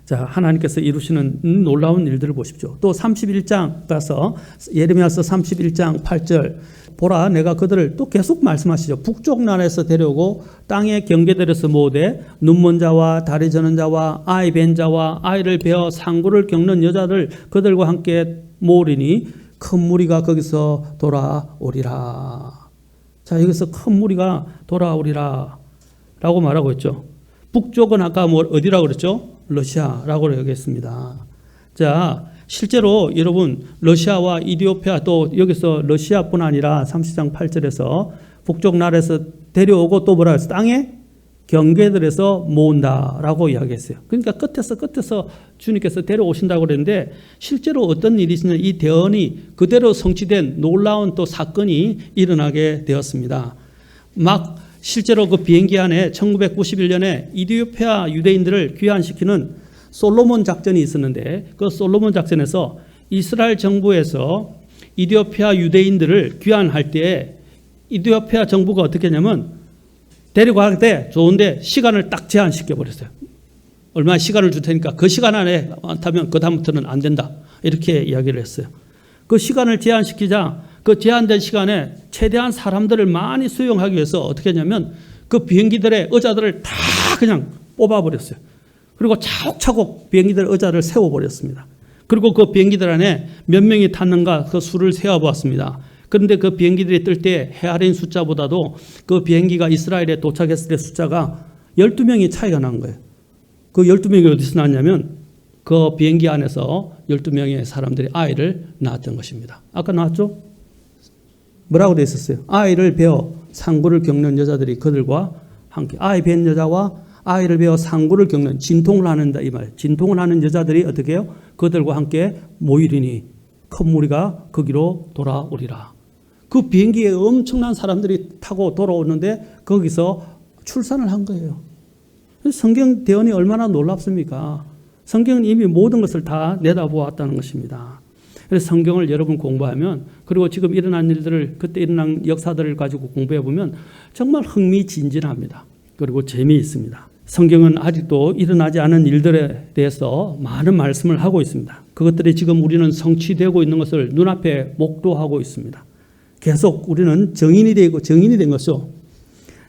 자, 하나님께서 이루시는 놀라운 일들을 보십시오. 또 31장 가서 예레미야서 31장 8절 보라 내가 그들을 또 계속 말씀하시죠. 북쪽 나라에서 데려오고 땅의 경계들에서 모으되 눈먼 자와 다리 저는 자와 아이 벤 자와 아이를 베어 상고를 겪는 여자들 그들과 함께 모으리니 큰 무리가 거기서 돌아오리라. 자, 여기서 큰 무리가 돌아오리라 라고 말하고 있죠. 북쪽은 아까 어디라고 그랬죠? 러시아라고 얘기했습니다. 자, 실제로 여러분 러시아와 이디오피아 또 여기서 러시아뿐 아니라 30장 8절에서 북쪽 나라에서 데려오고 또 뭐라 했어요? 땅에 경계들에서 모은다라고 이야기했어요. 그러니까 끝에서 주님께서 데려오신다고 그랬는데 실제로 어떤 일이 있으면 이 대언이 그대로 성취된 놀라운 또 사건이 일어나게 되었습니다. 막 실제로 그 비행기 안에 1991년에 이디오피아 유대인들을 귀환시키는 솔로몬 작전이 있었는데 그 솔로몬 작전에서 이스라엘 정부에서 이디오피아 유대인들을 귀환할 때 이디오피아 정부가 어떻게 했냐면 데리고 때 좋은데 시간을 딱 제한시켜 버렸어요. 얼마나 시간을 줄 테니까 그 시간 안에 안 타면 그 다음부터는 안 된다. 이렇게 이야기를 했어요. 그 시간을 제한시키자 그 제한된 시간에 최대한 사람들을 많이 수용하기 위해서 어떻게 했냐면 그 비행기들의 의자들을 다 그냥 뽑아버렸어요. 그리고 차곡차곡 비행기들 의자를 세워버렸습니다. 그리고 그 비행기들 안에 몇 명이 탔는가 그 수를 세어보았습니다. 그런데 그 비행기들이 뜰 때 헤아린 숫자보다도 그 비행기가 이스라엘에 도착했을 때 숫자가 12명이 차이가 난 거예요. 그 12명이 어디서 났냐면 그 비행기 안에서 12명의 사람들이 아이를 낳았던 것입니다. 아까 나왔죠? 뭐라고 되어 있었어요? 아이를 베어 상고를 겪는 여자들이 그들과 함께 아이 벤 여자와 아이를 베어 상고를 겪는 진통을 하는다 이 말. 진통을 하는 여자들이 어떻게 해요? 그들과 함께 모이리니 큰 무리가 거기로 돌아오리라. 그 비행기에 엄청난 사람들이 타고 돌아오는데 거기서 출산을 한 거예요. 성경 대언이 얼마나 놀랍습니까? 성경은 이미 모든 것을 다 내다보았다는 것입니다. 그래서 성경을 여러분 공부하면 그리고 지금 일어난 일들을 그때 일어난 역사들을 가지고 공부해 보면 정말 흥미진진합니다. 그리고 재미있습니다. 성경은 아직도 일어나지 않은 일들에 대해서 많은 말씀을 하고 있습니다. 그것들이 지금 우리는 성취되고 있는 것을 눈앞에 목도하고 있습니다. 계속 우리는 정인이 된 것이죠.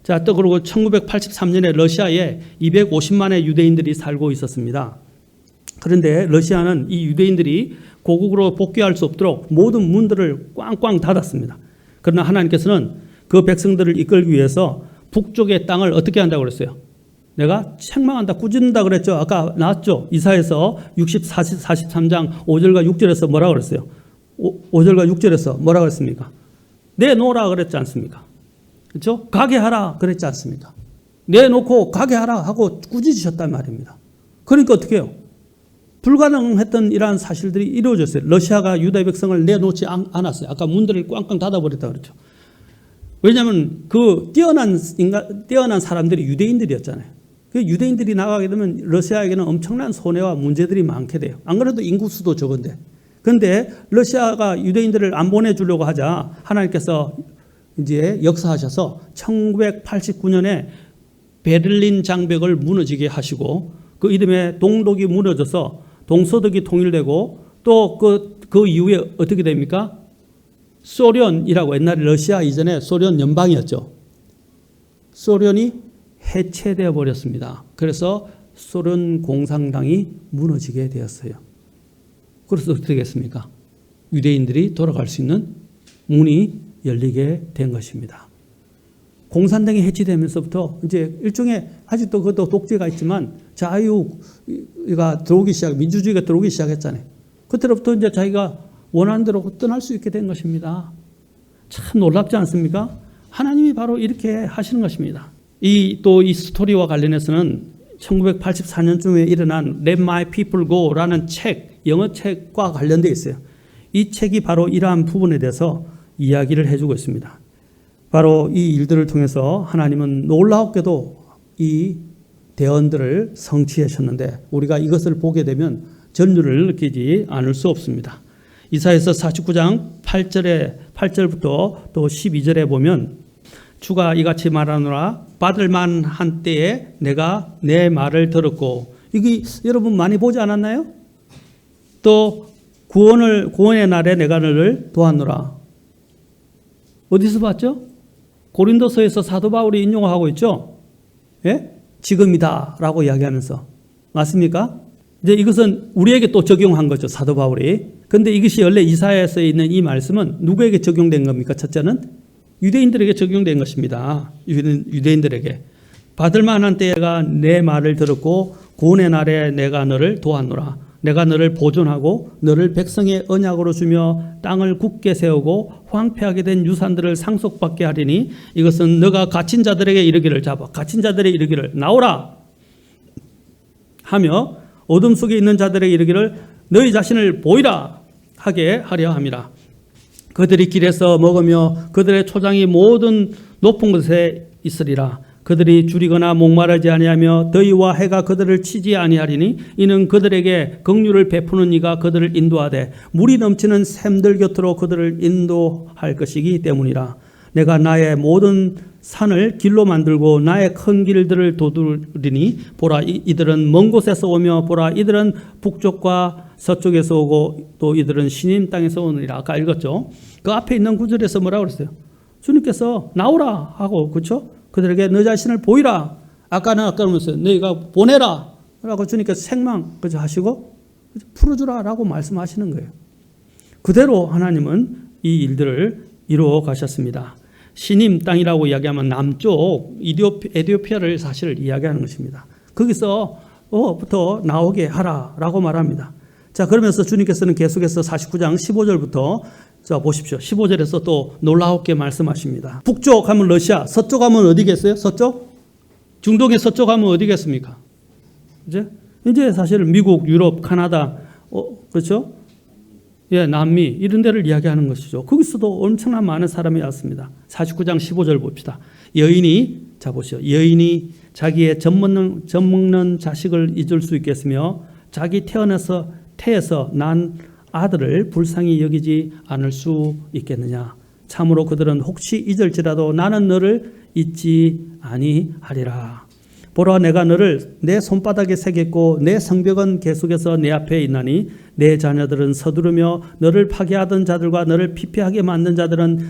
자, 또 그리고 1983년에 러시아에 250만의 유대인들이 살고 있었습니다. 그런데 러시아는 이 유대인들이 고국으로 복귀할 수 없도록 모든 문들을 꽝꽝 닫았습니다. 그러나 하나님께서는 그 백성들을 이끌기 위해서 북쪽의 땅을 어떻게 한다고 그랬어요? 내가 책망한다, 꾸짖는다 그랬죠. 아까 나왔죠. 이사야서 43장 5절과 6절에서 뭐라고 그랬어요? 5절과 6절에서 뭐라고 그랬습니까? 내놓으라 그랬지 않습니까? 그렇죠? 가게 하라 그랬지 않습니까? 내놓고 가게 하라 하고 꾸짖으셨단 말입니다. 그러니까 어떻게 해요? 불가능했던 이러한 사실들이 이루어졌어요. 러시아가 유다 백성을 내놓지 않았어요. 아까 문들을 꽝꽝 닫아버렸다 그랬죠. 왜냐하면 그 뛰어난 사람들이 유대인들이었잖아요. 그 유대인들이 나가게 되면 러시아에게는 엄청난 손해와 문제들이 많게 돼요. 안 그래도 인구수도 적은데. 그런데 러시아가 유대인들을 안 보내주려고 하자 하나님께서 이제 역사하셔서 1989년에 베를린 장벽을 무너지게 하시고 그 이듬해 동독이 무너져서 동서독이 통일되고 또 그 이후에 어떻게 됩니까? 소련이라고 옛날에 러시아 이전에 소련 연방이었죠. 소련이 해체되어 버렸습니다. 그래서 소련 공산당이 무너지게 되었어요. 그래서 어떻게 됐습니까? 유대인들이 돌아갈 수 있는 문이 열리게 된 것입니다. 공산당이 해체되면서부터 이제 일종의 아직도 그것도 독재가 있지만 자유가 들어오기 민주주의가 들어오기 시작했잖아요. 그때로부터 이제 자기가 원하는 대로 떠날 수 있게 된 것입니다. 참 놀랍지 않습니까? 하나님이 바로 이렇게 하시는 것입니다. 이 스토리와 관련해서는 1984년쯤에 일어난 Let My People Go라는 책, 영어 책과 관련되어 있어요. 이 책이 바로 이러한 부분에 대해서 이야기를 해주고 있습니다. 바로 이 일들을 통해서 하나님은 놀라웠게도 이 대언들을 성취하셨는데 우리가 이것을 보게 되면 전율을 느끼지 않을 수 없습니다. 이사야서 49장 8절부터 또 12절에 보면 주가 이같이 말하노라 받을 만한 때에 내가 내 말을 들었고 이게 여러분 많이 보지 않았나요? 또 구원의 날에 내가 너를 도왔노라. 어디서 봤죠? 고린도서에서 사도 바울이 인용하고 있죠. 예? 지금이다라고 이야기하면서 맞습니까? 이제 이것은 우리에게 또 적용한 거죠, 사도 바울이. 그런데 이것이 원래 이사야서에 있는 이 말씀은 누구에게 적용된 겁니까? 첫째는 유대인들에게 적용된 것입니다. 유대인들에게 받을 만한 때가 내 말을 들었고 구원의 날에 내가 너를 도왔노라. 내가 너를 보존하고 너를 백성의 언약으로 주며 땅을 굳게 세우고 황폐하게 된 유산들을 상속받게 하리니 이것은 너가 갇힌 자들에게 이르기를 갇힌 자들에게 이르기를 나오라 하며 어둠 속에 있는 자들에게 이르기를 너희 자신을 보이라 하게 하려 함이라. 그들이 길에서 먹으며 그들의 초장이 모든 높은 곳에 있으리라. 그들이 줄이거나 목마르지 아니하며 더위와 해가 그들을 치지 아니하리니 이는 그들에게 긍휼을 베푸는 이가 그들을 인도하되 물이 넘치는 샘들 곁으로 그들을 인도할 것이기 때문이라. 내가 나의 모든 산을 길로 만들고 나의 큰 길들을 도두리니 보라 이들은 먼 곳에서 오며 보라 이들은 북쪽과 서쪽에서 오고 또 이들은 시님 땅에서 오느니라. 아까 읽었죠. 그 앞에 있는 구절에서 뭐라고 그랬어요? 주님께서 나오라 하고 그렇죠? 그들에게 너 자신을 보이라. 아까 그러면서 너희가 보내라 라고 주님께서 생망 그죠 하시고 풀어주라 라고 말씀하시는 거예요. 그대로 하나님은 이 일들을 이루어 가셨습니다. 시님 땅이라고 이야기하면 남쪽 에티오피아를 사실 이야기하는 것입니다. 거기서부터 나오게 하라라고 말합니다. 자, 그러면서 주님께서는 계속해서 49장 15절부터 자 보십시오. 15절에서 또 놀라웠게 말씀하십니다. 북쪽 하면 러시아, 서쪽 하면 어디겠어요? 서쪽? 중동의 서쪽 하면 어디겠습니까? 이제 사실 미국, 유럽, 카나다, 그렇죠? 예, 남미 이런 데를 이야기하는 것이죠. 거기서도 엄청난 많은 사람이 왔습니다. 49장 15절 봅시다. 여인이 여인이 자기의 젖먹는 자식을 잊을 수 있겠으며 자기 태에서 난 아들을 불쌍히 여기지 않을 수 있겠느냐. 참으로 그들은 혹시 잊을지라도 나는 너를 잊지 아니하리라. 보라 내가 너를 내 손바닥에 새겼고 내 성벽은 계속해서 내 앞에 있나니 내 자녀들은 서두르며 너를 파괴하던 자들과 너를 피폐하게 만든 자들은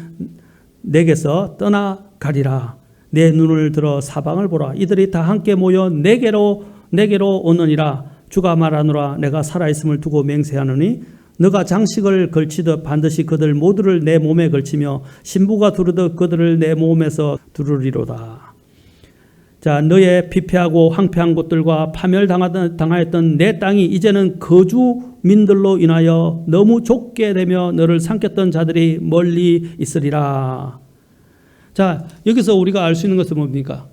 내게서 떠나가리라. 내 눈을 들어 사방을 보라. 이들이 다 함께 모여 내게로 오느니라. 주가 말하노라. 내가 살아있음을 두고 맹세하노니 너가 장식을 걸치듯 반드시 그들 모두를 내 몸에 걸치며 신부가 두르듯 그들을 내 몸에서 두르리로다. 자, 너의 피폐하고 황폐한 곳들과 파멸당하였던 내 땅이 이제는 거주민들로 인하여 너무 좁게 되며 너를 삼켰던 자들이 멀리 있으리라. 자, 여기서 우리가 알 수 있는 것은 뭡니까?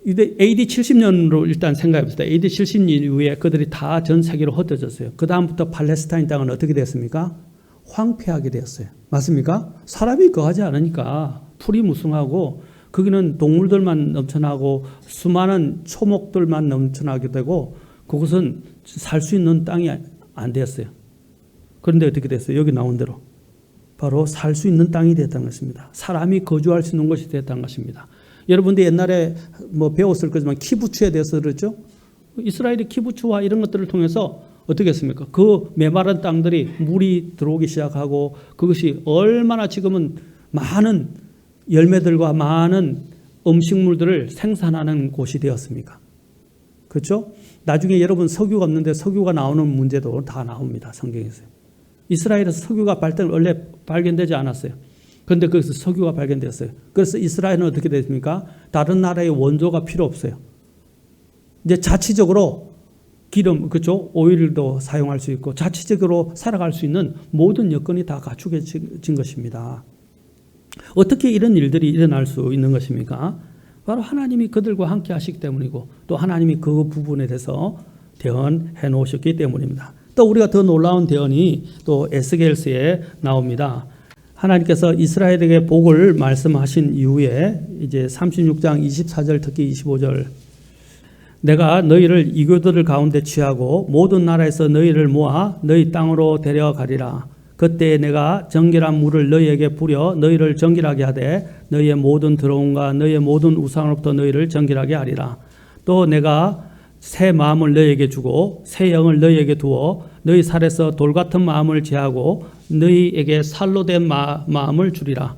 AD 70년으로 일단 생각해 봅시다. AD 70년 이후에 그들이 다 전 세계로 흩어졌어요. 그 다음부터 팔레스타인 땅은 어떻게 됐습니까? 황폐하게 되었어요. 맞습니까? 사람이 거하지 않으니까 풀이 무성하고 거기는 동물들만 넘쳐나고 수많은 초목들만 넘쳐나게 되고 그곳은 살 수 있는 땅이 안 되었어요. 그런데 어떻게 됐어요? 여기 나온 대로 바로 살 수 있는 땅이 됐다는 것입니다. 사람이 거주할 수 있는 것이 됐다는 것입니다. 여러분들 옛날에 배웠을 거지만 키부츠에 대해서 그렇죠? 이스라엘의 키부츠와 이런 것들을 통해서 어떻게 했습니까? 그 메마른 땅들이 물이 들어오기 시작하고 그것이 얼마나 지금은 많은 열매들과 많은 음식물들을 생산하는 곳이 되었습니까? 그렇죠? 나중에 여러분 석유가 없는데 석유가 나오는 문제도 다 나옵니다. 성경에서. 이스라엘에서 석유가 원래 발견되지 않았어요. 그런데 거기서 석유가 발견되었어요. 그래서 이스라엘은 어떻게 됐습니까? 다른 나라의 원조가 필요 없어요. 이제 자치적으로 기름, 그렇죠? 오일도 사용할 수 있고 자치적으로 살아갈 수 있는 모든 여건이 다 갖추어진 것입니다. 어떻게 이런 일들이 일어날 수 있는 것입니까? 바로 하나님이 그들과 함께 하시기 때문이고 또 하나님이 그 부분에 대해서 대언해 놓으셨기 때문입니다. 또 우리가 더 놀라운 대언이 또 에스겔서에 나옵니다. 하나님께서 이스라엘에게 복을 말씀하신 이후에 이제 36장 24절 특히 25절 내가 너희를 이교도들 가운데 취하고 모든 나라에서 너희를 모아 너희 땅으로 데려가리라. 그때 내가 정결한 물을 너희에게 부려 너희를 정결하게 하되 너희의 모든 더러움과 너희의 모든 우상으로부터 너희를 정결하게 하리라. 또 내가 새 마음을 너희에게 주고 새 영을 너희에게 두어 너희 살에서 돌 같은 마음을 제하고 너희에게 살로 된 마음을 주리라.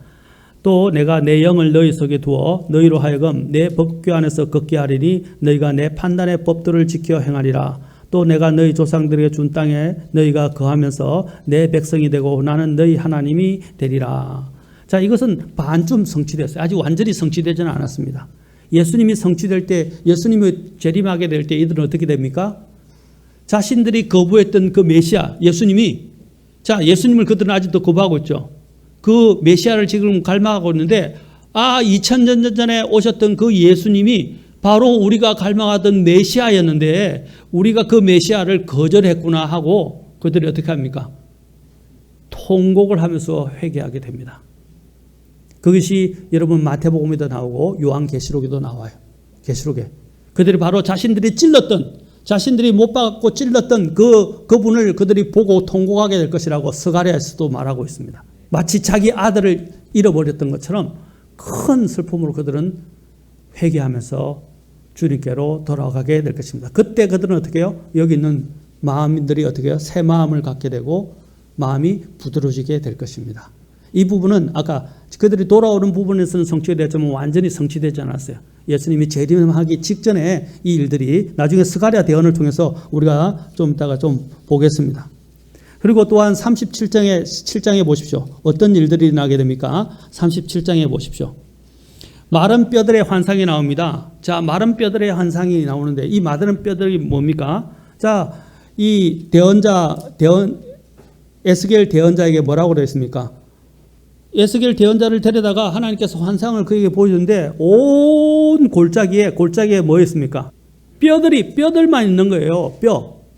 또 내가 내 영을 너희 속에 두어 너희로 하여금 내 법궤 안에서 걷게 하리니 너희가 내 판단의 법들을 지켜 행하리라. 또 내가 너희 조상들에게 준 땅에 너희가 거하면서 내 백성이 되고 나는 너희 하나님이 되리라. 자, 이것은 반쯤 성취됐어요. 아직 완전히 성취되지는 않았습니다. 예수님이 성취될 때, 예수님이 재림하게 될 때 이들은 어떻게 됩니까? 자신들이 거부했던 그 메시아, 예수님을 그들은 아직도 거부하고 있죠. 그 메시아를 지금 갈망하고 있는데 2000년 전에 오셨던 그 예수님이 바로 우리가 갈망하던 메시아였는데 우리가 그 메시아를 거절했구나 하고 그들이 어떻게 합니까? 통곡을 하면서 회개하게 됩니다. 그것이 여러분 마태복음에도 나오고 요한계시록에도 나와요. 계시록에. 그들이 바로 자신들이 못 박고 찔렀던 그분을 그들이 보고 통곡하게 될 것이라고 스가랴에서도 말하고 있습니다. 마치 자기 아들을 잃어버렸던 것처럼 큰 슬픔으로 그들은 회개하면서 주님께로 돌아가게 될 것입니다. 그때 그들은 어떻게 해요? 여기 있는 마음들이 어떻게 해요? 새 마음을 갖게 되고 마음이 부드러워지게 될 것입니다. 이 부분은 아까 그들이 돌아오는 부분에서는 성취되었지만 완전히 성취되지 않았어요. 예수님이 재림하기 직전에 이 일들이 나중에 스가랴 대언을 통해서 우리가 좀 이따가 좀 보겠습니다. 그리고 또한 37장에 보십시오. 어떤 일들이 나게 됩니까? 37장에 보십시오. 마른 뼈들의 환상이 나옵니다. 자, 마른 뼈들의 환상이 나오는데 이 마른 뼈들이 뭡니까? 자, 이 에스겔 대언자에게 뭐라고 그랬습니까? 에스겔 대언자를 데려다가 하나님께서 환상을 그에게 보여주는데 온 골짜기에 뭐였습니까? 뼈들만 있는 거예요.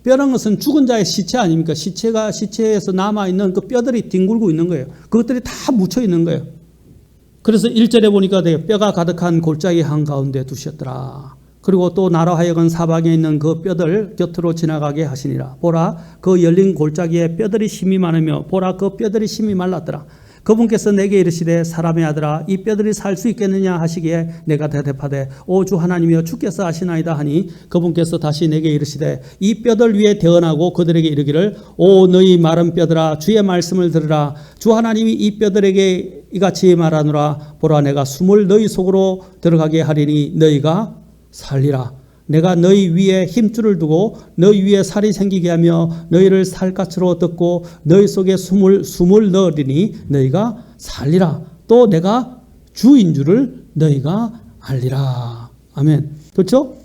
뼈란 것은 죽은 자의 시체 아닙니까? 시체에서 남아있는 그 뼈들이 뒹굴고 있는 거예요. 그것들이 다 묻혀 있는 거예요. 그래서 1절에 보니까 뼈가 가득한 골짜기 한가운데 두셨더라. 그리고 또 나로 하여금 사방에 있는 그 뼈들 곁으로 지나가게 하시니라. 보라, 그 열린 골짜기에 뼈들이 심이 많으며 보라, 그 뼈들이 심이 말랐더라. 그분께서 내게 이르시되 사람의 아들아 이 뼈들이 살 수 있겠느냐 하시기에 내가 대답하되 오 주 하나님이여 주께서 아시나이다 하니 그분께서 다시 내게 이르시되 이 뼈들 위에 대언하고 그들에게 이르기를 오 너희 마른 뼈들아 주의 말씀을 들으라. 주 하나님이 이 뼈들에게 이같이 말하노라. 보라 내가 숨을 너희 속으로 들어가게 하리니 너희가 살리라. 내가 너희 위에 힘줄을 두고 너희 위에 살이 생기게 하며 너희를 살갗으로 덮고 너희 속에 숨을 넣으리니 너희가 살리라. 또 내가 주인 줄을 너희가 알리라. 아멘. 그렇죠?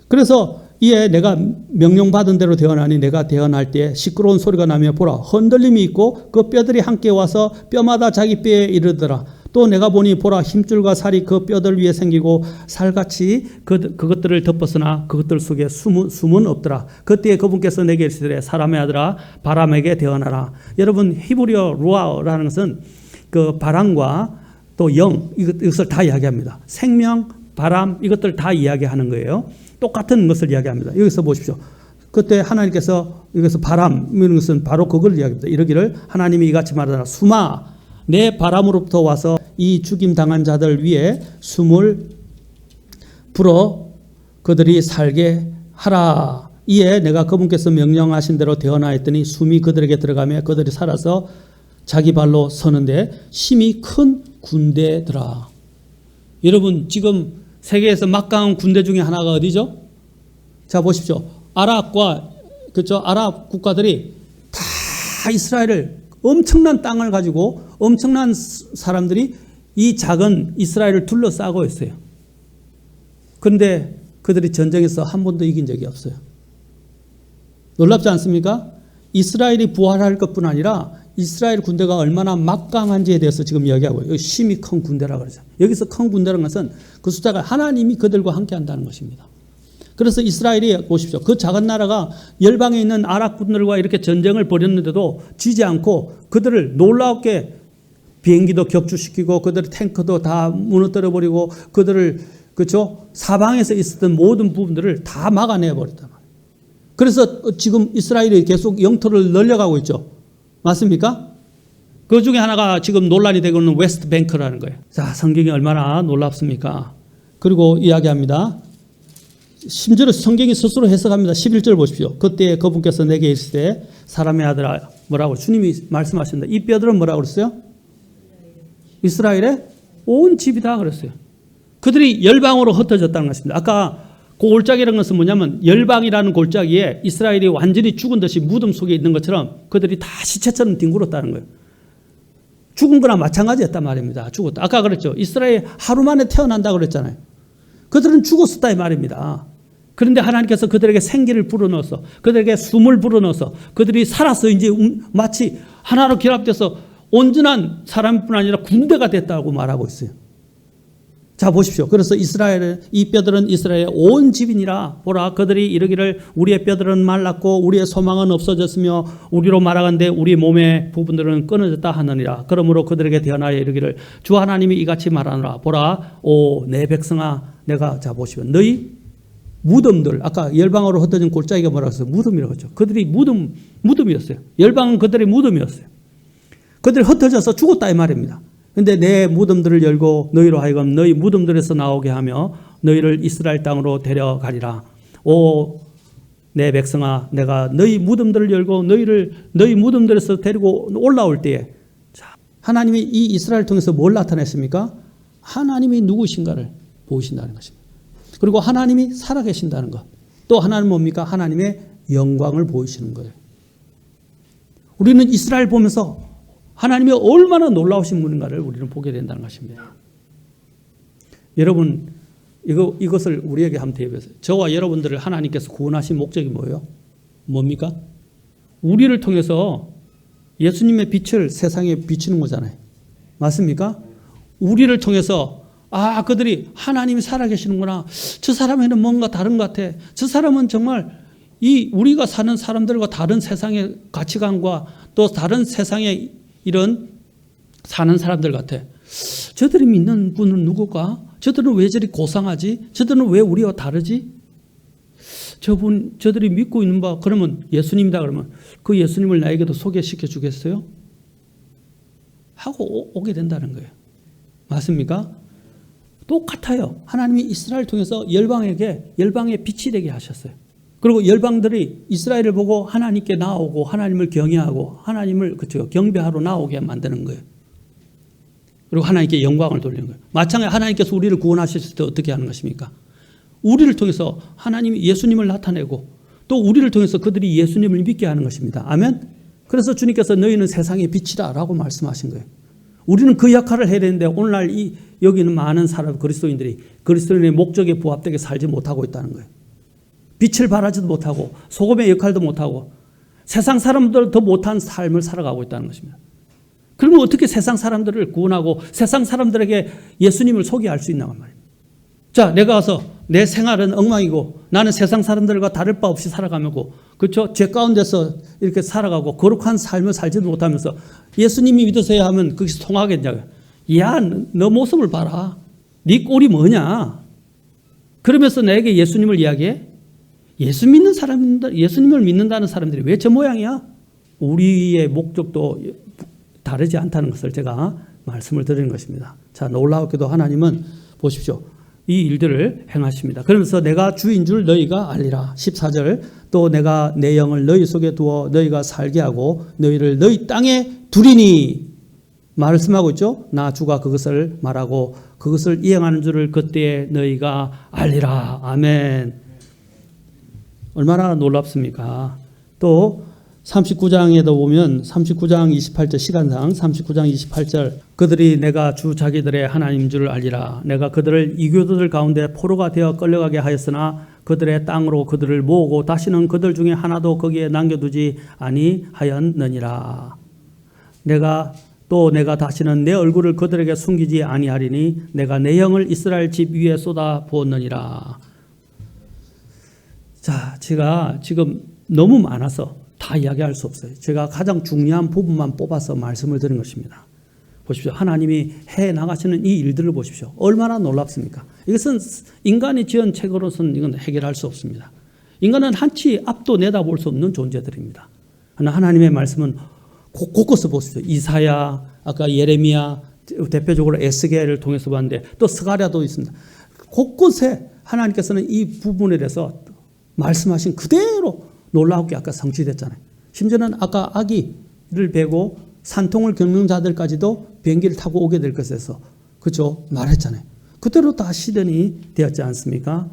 그래서 이에 내가 명령받은 대로 대언하니 내가 대언할 때 시끄러운 소리가 나며 보라 흔들림이 있고 그 뼈들이 함께 와서 뼈마다 자기 뼈에 이르더라. 또 내가 보니 보라 힘줄과 살이 그 뼈들 위에 생기고 살같이 그것들을 덮었으나 그것들 속에 숨은 없더라. 그때 그분께서 내게 이르시되 사람의 아들아 바람에게 대언하라. 여러분 히브리어 루아라는 것은 그 바람과 또 영 이것을 다 이야기합니다. 생명, 바람 이것들 다 이야기하는 거예요. 똑같은 것을 이야기합니다. 여기서 보십시오. 그때 하나님께서 여기서 바람 이런 것은 바로 그걸 이야기합니다. 이러기를 하나님이 이같이 말하더라. 숨아 내 바람으로부터 와서 이 죽임당한 자들 위에 숨을 불어 그들이 살게 하라. 이에 내가 그분께서 명령하신 대로 대언하였더니 숨이 그들에게 들어가며 그들이 살아서 자기 발로 서는데 심히 큰 군대더라. 여러분 지금 세계에서 막강한 군대 중에 하나가 어디죠? 자 보십시오. 아랍과 그렇죠? 아랍 국가들이 다 이스라엘을 엄청난 땅을 가지고 엄청난 사람들이 이 작은 이스라엘을 둘러싸고 있어요. 그런데 그들이 전쟁에서 한 번도 이긴 적이 없어요. 놀랍지 않습니까? 이스라엘이 부활할 것뿐 아니라 이스라엘 군대가 얼마나 막강한지에 대해서 지금 이야기하고 여기 심히 큰 군대라고 그러죠. 여기서 큰 군대라는 것은 그 숫자가 하나님이 그들과 함께 한다는 것입니다. 그래서 이스라엘이 보십시오. 그 작은 나라가 열방에 있는 아랍 군들과 이렇게 전쟁을 벌였는데도 지지 않고 그들을 놀랍게 비행기도 격추시키고 그들의 탱크도 다 무너뜨려 버리고 그들을 그렇죠? 사방에서 있었던 모든 부분들을 다 막아내 버렸단 말이에요. 그래서 지금 이스라엘이 계속 영토를 늘려가고 있죠. 맞습니까? 그 중에 하나가 지금 논란이 되고 있는 웨스트 뱅크라는 거예요. 자, 성경이 얼마나 놀랍습니까? 그리고 이야기합니다. 심지어 성경이 스스로 해석합니다. 11절 보십시오. 그때 그분께서 내게 이르시되 사람의 아들아 뭐라고 주님이 말씀하신다. 이 뼈들은 뭐라고 그랬어요? 이스라엘의 온 집이다 그랬어요. 그들이 열방으로 흩어졌다는 것입니다. 아까 그 골짜기라는 것은 뭐냐면 열방이라는 골짜기에 이스라엘이 완전히 죽은 듯이 무덤 속에 있는 것처럼 그들이 다 시체처럼 뒹굴었다는 거예요. 죽은 거나 마찬가지였단 말입니다. 죽었다. 아까 그랬죠. 이스라엘 하루 만에 태어난다고 그랬잖아요. 그들은 죽었었다 이 말입니다. 그런데 하나님께서 그들에게 생기를 불어넣어서 그들에게 숨을 불어넣어서 그들이 살아서 이제 마치 하나로 결합돼서 온전한 사람뿐 아니라 군대가 됐다고 말하고 있어요. 자 보십시오. 그래서 이스라엘은 이 뼈들은 이스라엘의 온 집이니라. 보라 그들이 이르기를 우리의 뼈들은 말랐고 우리의 소망은 없어졌으며 우리로 말하건대 우리 몸의 부분들은 끊어졌다 하느니라. 그러므로 그들에게 대언하여 이르기를 주 하나님이 이같이 말하노라. 보라 오 내 백성아 내가 자 보시면 너희 무덤들 아까 열방으로 흩어진 골짜기가 뭐라고 했어요? 무덤이라고 했죠. 그들이 무덤이었어요. 열방은 그들의 무덤이었어요. 그들이 흩어져서 죽었다 이 말입니다. 그런데 내 무덤들을 열고 너희로 하여금 너희 무덤들에서 나오게 하며 너희를 이스라엘 땅으로 데려가리라. 오 내 백성아 내가 너희 무덤들을 열고 너희 무덤들에서 데리고 올라올 때에 자, 하나님이 이 이스라엘 통해서 뭘 나타냈습니까? 하나님이 누구신가를 보이신다는 것입니다. 그리고 하나님이 살아계신다는 것. 또 하나는 뭡니까? 하나님의 영광을 보이시는 거예요. 우리는 이스라엘 보면서 하나님이 얼마나 놀라우신 분인가를 우리는 보게 된다는 것입니다. 여러분 이것을 우리에게 한번 대입해서 저와 여러분들을 하나님께서 구원하신 목적이 뭐예요? 뭡니까? 우리를 통해서 예수님의 빛을 세상에 비추는 거잖아요. 맞습니까? 우리를 통해서 아 그들이 하나님이 살아계시는구나. 저 사람에는 뭔가 다른 것 같아. 저 사람은 정말 이 우리가 사는 사람들과 다른 세상의 가치관과 또 다른 세상의 이런 사는 사람들 같아. 저들이 믿는 분은 누굴까? 저들은 왜 저리 고상하지? 저들은 왜 우리와 다르지? 저들이 믿고 있는 바 그러면 예수님이다 그러면 그 예수님을 나에게도 소개시켜 주겠어요? 하고 오게 된다는 거예요. 맞습니까? 똑같아요. 하나님이 이스라엘 통해서 열방의 빛이 되게 하셨어요. 그리고 열방들이 이스라엘을 보고 하나님께 나오고 하나님을 경외하고 하나님을 경배하러 나오게 만드는 거예요. 그리고 하나님께 영광을 돌리는 거예요. 마찬가지로 하나님께서 우리를 구원하셨을 때 어떻게 하는 것입니까? 우리를 통해서 하나님이 예수님을 나타내고 또 우리를 통해서 그들이 예수님을 믿게 하는 것입니다. 아멘? 그래서 주님께서 너희는 세상의 빛이다 라고 말씀하신 거예요. 우리는 그 역할을 해야 되는데 오늘날 여기 있는 많은 사람 그리스도인들이 그리스도인의 목적에 부합되게 살지 못하고 있다는 거예요. 빛을 발하지도 못하고 소금의 역할도 못하고 세상 사람들 더 못한 삶을 살아가고 있다는 것입니다. 그러면 어떻게 세상 사람들을 구원하고 세상 사람들에게 예수님을 소개할 수 있나 말이에요. 자, 내가 와서 내 생활은 엉망이고 나는 세상 사람들과 다를 바 없이 살아가고 그렇죠? 죄 가운데서 이렇게 살아가고 거룩한 삶을 살지도 못하면서 예수님이 믿으세요 하면 거기서 통하겠냐고요. 야, 너 모습을 봐라. 네 꼴이 뭐냐. 그러면서 내게 예수님을 이야기해? 예수님을 믿는다는 사람들이 왜 저 모양이야? 우리의 목적도 다르지 않다는 것을 제가 말씀을 드리는 것입니다. 자, 놀라웠게도 하나님은 보십시오. 이 일들을 행하십니다. 그러면서 내가 주인 줄 너희가 알리라. 14절 또 내가 내 영을 너희 속에 두어 너희가 살게 하고 너희를 너희 땅에 두리니 말씀하고 있죠. 나 주가 그것을 말하고 그것을 이행하는 줄을 그때에 너희가 알리라. 아멘. 얼마나 놀랍습니까? 또 39장에도 보면 39장 28절 시간상 39장 28절 그들이 내가 주 자기들의 하나님인 줄 알리라. 내가 그들을 이교도들 가운데 포로가 되어 끌려가게 하였으나 그들의 땅으로 그들을 모으고 다시는 그들 중에 하나도 거기에 남겨두지 아니하였느니라. 내가 다시는 내 얼굴을 그들에게 숨기지 아니하리니 내가 내 영을 이스라엘 집 위에 쏟아 부었느니라. 자, 제가 지금 너무 많아서 다 이야기할 수 없어요. 제가 가장 중요한 부분만 뽑아서 말씀을 드린 것입니다. 보십시오. 하나님이 해 나가시는 이 일들을 보십시오. 얼마나 놀랍습니까? 이것은 인간이 지은 책으로서는 이건 해결할 수 없습니다. 인간은 한치 앞도 내다볼 수 없는 존재들입니다. 그러나 하나님의 말씀은 곳곳을 보십시오. 이사야, 아까 예레미야, 대표적으로 에스겔을 통해서 봤는데 또 스가랴도 있습니다. 곳곳에 하나님께서는 이 부분에 대해서 말씀하신 그대로 놀라우게 아까 성취됐잖아요. 심지어는 아까 아기를 베고 산통을 겪는 자들까지도 비행기를 타고 오게 될 것에서 그렇죠? 말했잖아요. 그대로 다 실현이 되었지 않습니까?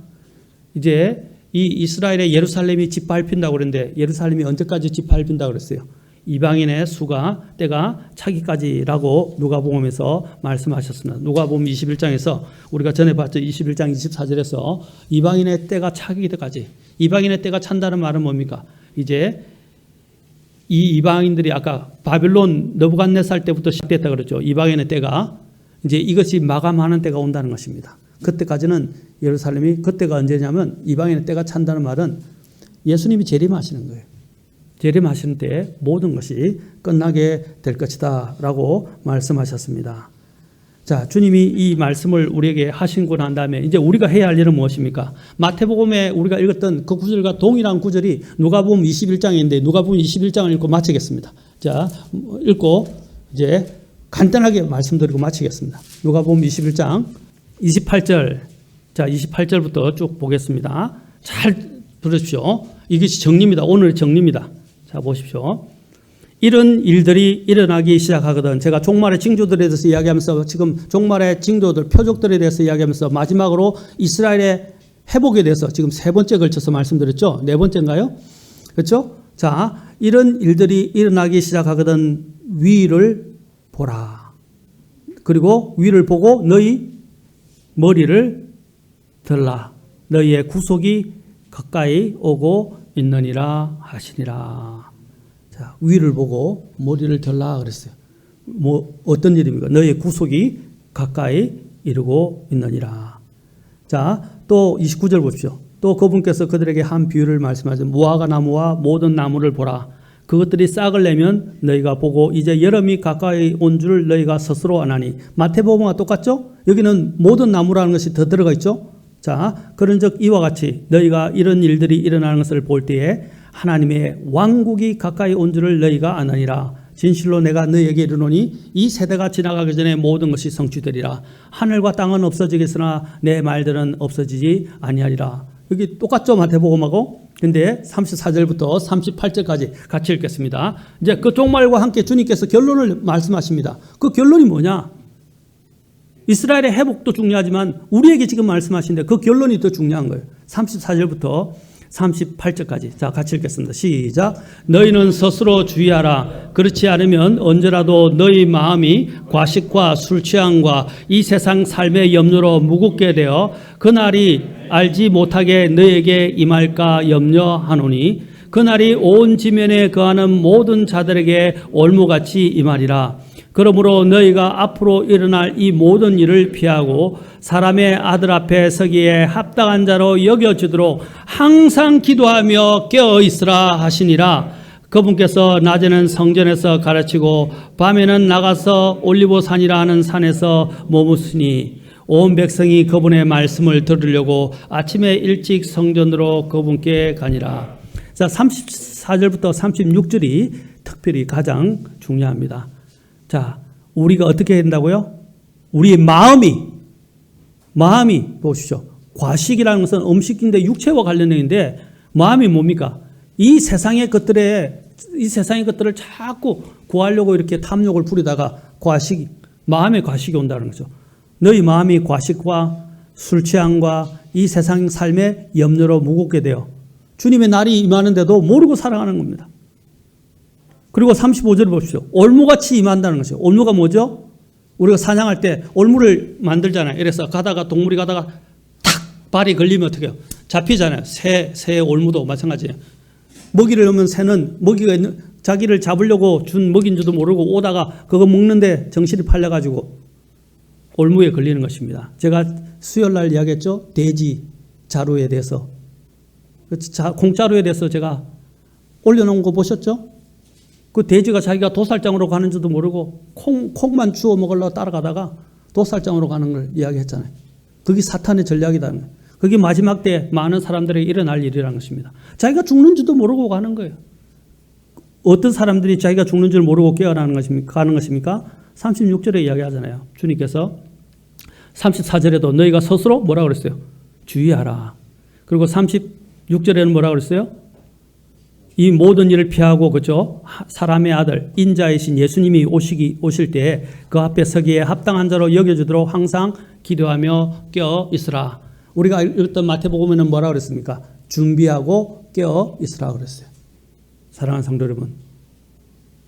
이제 이 이스라엘의 예루살렘이 짓밟힌다고 그랬는데 예루살렘이 언제까지 짓밟힌다고 그랬어요? 이방인의 수가 때가 차기까지라고 누가복음에서 말씀하셨습니다. 누가복음 21장에서 우리가 전에 봤죠. 21장 24절에서 이방인의 때가 차기 때까지. 이방인의 때가 찬다는 말은 뭡니까? 이제 이 이방인들이 아까 바빌론 느부갓네살 때부터 시작됐다 그랬죠. 이방인의 때가 이제 이것이 마감하는 때가 온다는 것입니다. 그때까지는 예루살렘이 그때가 언제냐면 이방인의 때가 찬다는 말은 예수님이 재림하시는 거예요. 재림하시는 때 모든 것이 끝나게 될 것이다 라고 말씀하셨습니다. 자, 주님이 이 말씀을 우리에게 하신고 난 다음에 이제 우리가 해야 할 일은 무엇입니까? 마태복음에 우리가 읽었던 그 구절과 동일한 구절이 누가복음 21장인데 누가복음 21장을 읽고 마치겠습니다. 자, 읽고 이제 간단하게 말씀드리고 마치겠습니다. 누가복음 21장 28절. 자, 28절부터 쭉 보겠습니다. 잘 들으십시오. 이것이 정리입니다. 오늘 정리입니다. 자, 보십시오. 이런 일들이 일어나기 시작하거든. 제가 종말의 징조들에 대해서 이야기하면서 지금 종말의 징조들, 표적들에 대해서 이야기하면서 마지막으로 이스라엘의 회복에 대해서 지금 세 번째 걸쳐서 말씀드렸죠. 네 번째인가요? 그렇죠? 자, 이런 일들이 일어나기 시작하거든 위를 보라. 그리고 위를 보고 너희 머리를 들라. 너희의 구속이 가까이 오고 있느니라 하시니라. 자, 위를 보고 머리를 들라 그랬어요. 뭐 어떤 일입니까? 너희의 구속이 가까이 이르고 있느니라. 자, 또 29절 보십시오. 또 그분께서 그들에게 한 비유를 말씀하시죠. 무화과 나무와 모든 나무를 보라. 그것들이 싹을 내면 너희가 보고 이제 여름이 가까이 온 줄 너희가 스스로 아나니. 마태복음과 똑같죠? 여기는 모든 나무라는 것이 더 들어가 있죠? 자, 그런즉 이와 같이 너희가 이런 일들이 일어나는 것을 볼 때에 하나님의 왕국이 가까이 온 줄을 너희가 아느니라. 진실로 내가 너희에게 이르노니 이 세대가 지나가기 전에 모든 것이 성취되리라. 하늘과 땅은 없어지겠으나 내 말들은 없어지지 아니하리라. 여기 똑같죠? 마태복음하고. 근데 34절부터 38절까지 같이 읽겠습니다. 이제 그 종말과 함께 주님께서 결론을 말씀하십니다. 그 결론이 뭐냐? 이스라엘의 회복도 중요하지만 우리에게 지금 말씀하신데 그 결론이 더 중요한 거예요. 34절부터 38절까지. 자, 같이 읽겠습니다. 시작. 너희는 스스로 주의하라. 그렇지 않으면 언제라도 너희 마음이 과식과 술 취함과 이 세상 삶의 염려로 무겁게 되어 그날이 알지 못하게 너희에게 임할까 염려하노니 그날이 온 지면에 거하는 모든 자들에게 올무같이 임하리라. 그러므로 너희가 앞으로 일어날 이 모든 일을 피하고 사람의 아들 앞에 서기에 합당한 자로 여겨지도록 항상 기도하며 깨어있으라 하시니라. 그분께서 낮에는 성전에서 가르치고 밤에는 나가서 올리브산이라 하는 산에서 머무시니 온 백성이 그분의 말씀을 들으려고 아침에 일찍 성전으로 그분께 가니라. 자, 34절부터 36절이 특별히 가장 중요합니다. 자, 우리가 어떻게 해야 된다고요? 우리의 마음이 보십시오. 과식이라는 것은 음식인데 육체와 관련된데 마음이 뭡니까? 이 세상의 것들에 이 세상의 것들을 자꾸 구하려고 이렇게 탐욕을 부리다가 마음의 과식이 온다는 거죠. 너희 마음이 과식과 술 취함과 이 세상 삶의 염려로 무겁게 되어 주님의 날이 임하는데도 모르고 살아가는 겁니다. 그리고 35절을 보십시오. 올무같이 임한다는 것이죠. 올무가 뭐죠? 우리가 사냥할 때 올무를 만들잖아요. 이래서 동물이 가다가 탁 발이 걸리면 어떻게 해요? 잡히잖아요. 새 올무도 마찬가지예요. 먹이를 넣으면 새는 먹이가 있는, 자기를 잡으려고 준 먹인 줄도 모르고 오다가 그거 먹는데 정신이 팔려가지고 올무에 걸리는 것입니다. 제가 수요일 날 이야기했죠. 돼지 자루에 대해서. 공자루에 대해서 제가 올려놓은 거 보셨죠? 그 돼지가 자기가 도살장으로 가는 줄도 모르고 콩만 주워 먹으려고 따라가다가 도살장으로 가는 걸 이야기했잖아요. 그게 사탄의 전략이라는 거예요. 그게 마지막 때 많은 사람들에게 일어날 일이라는 것입니다. 자기가 죽는 줄도 모르고 가는 거예요. 어떤 사람들이 자기가 죽는 줄 모르고 깨어나는 것입니까? 가는 것입니까? 36절에 이야기하잖아요. 주님께서 34절에도 너희가 스스로 뭐라 그랬어요? 주의하라. 그리고 36절에는 뭐라 그랬어요? 이 모든 일을 피하고 그죠? 사람의 아들 인자이신 예수님이 오실 때에 그 앞에 서기에 합당한 자로 여겨주도록 항상 기도하며 깨어 있으라. 우리가 읽었던 마태복음에는 뭐라 그랬습니까? 준비하고 깨어 있으라 그랬어요. 사랑하는 성도 여러분,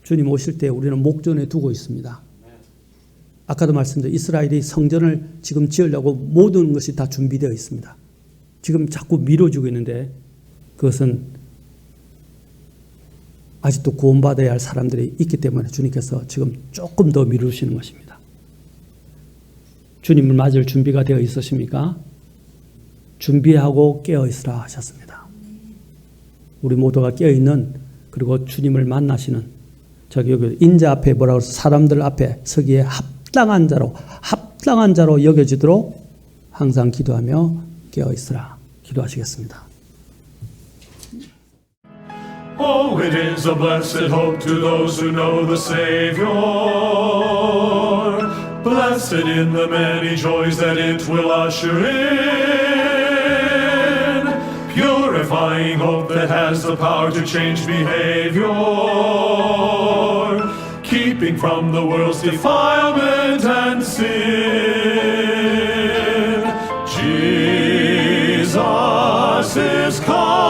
주님 오실 때 우리는 목전에 두고 있습니다. 아까도 말씀드린 이스라엘이 성전을 지금 지으려고 모든 것이 다 준비되어 있습니다. 지금 자꾸 미뤄지고 있는데 그것은 아직도 구원받아야 할 사람들이 있기 때문에 주님께서 지금 조금 더 미루시는 것입니다. 주님을 맞을 준비가 되어 있으십니까? 준비하고 깨어 있으라 하셨습니다. 우리 모두가 깨어 있는, 그리고 주님을 만나시는, 여기 인자 앞에 뭐라고 해서 사람들 앞에 서기에 합당한 자로 여겨지도록 항상 기도하며 깨어 있으라. 기도하시겠습니다. Oh, it is a blessed hope to those who know the Savior. Blessed in the many joys that it will usher in. Purifying hope that has the power to change behavior. Keeping from the world's defilement and sin. Jesus is coming.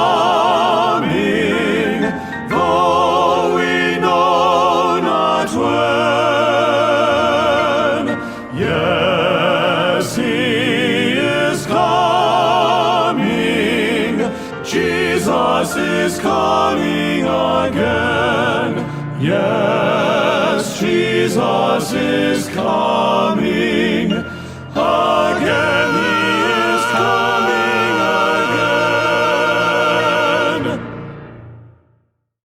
Jesus is coming again. Yes, Jesus is coming again.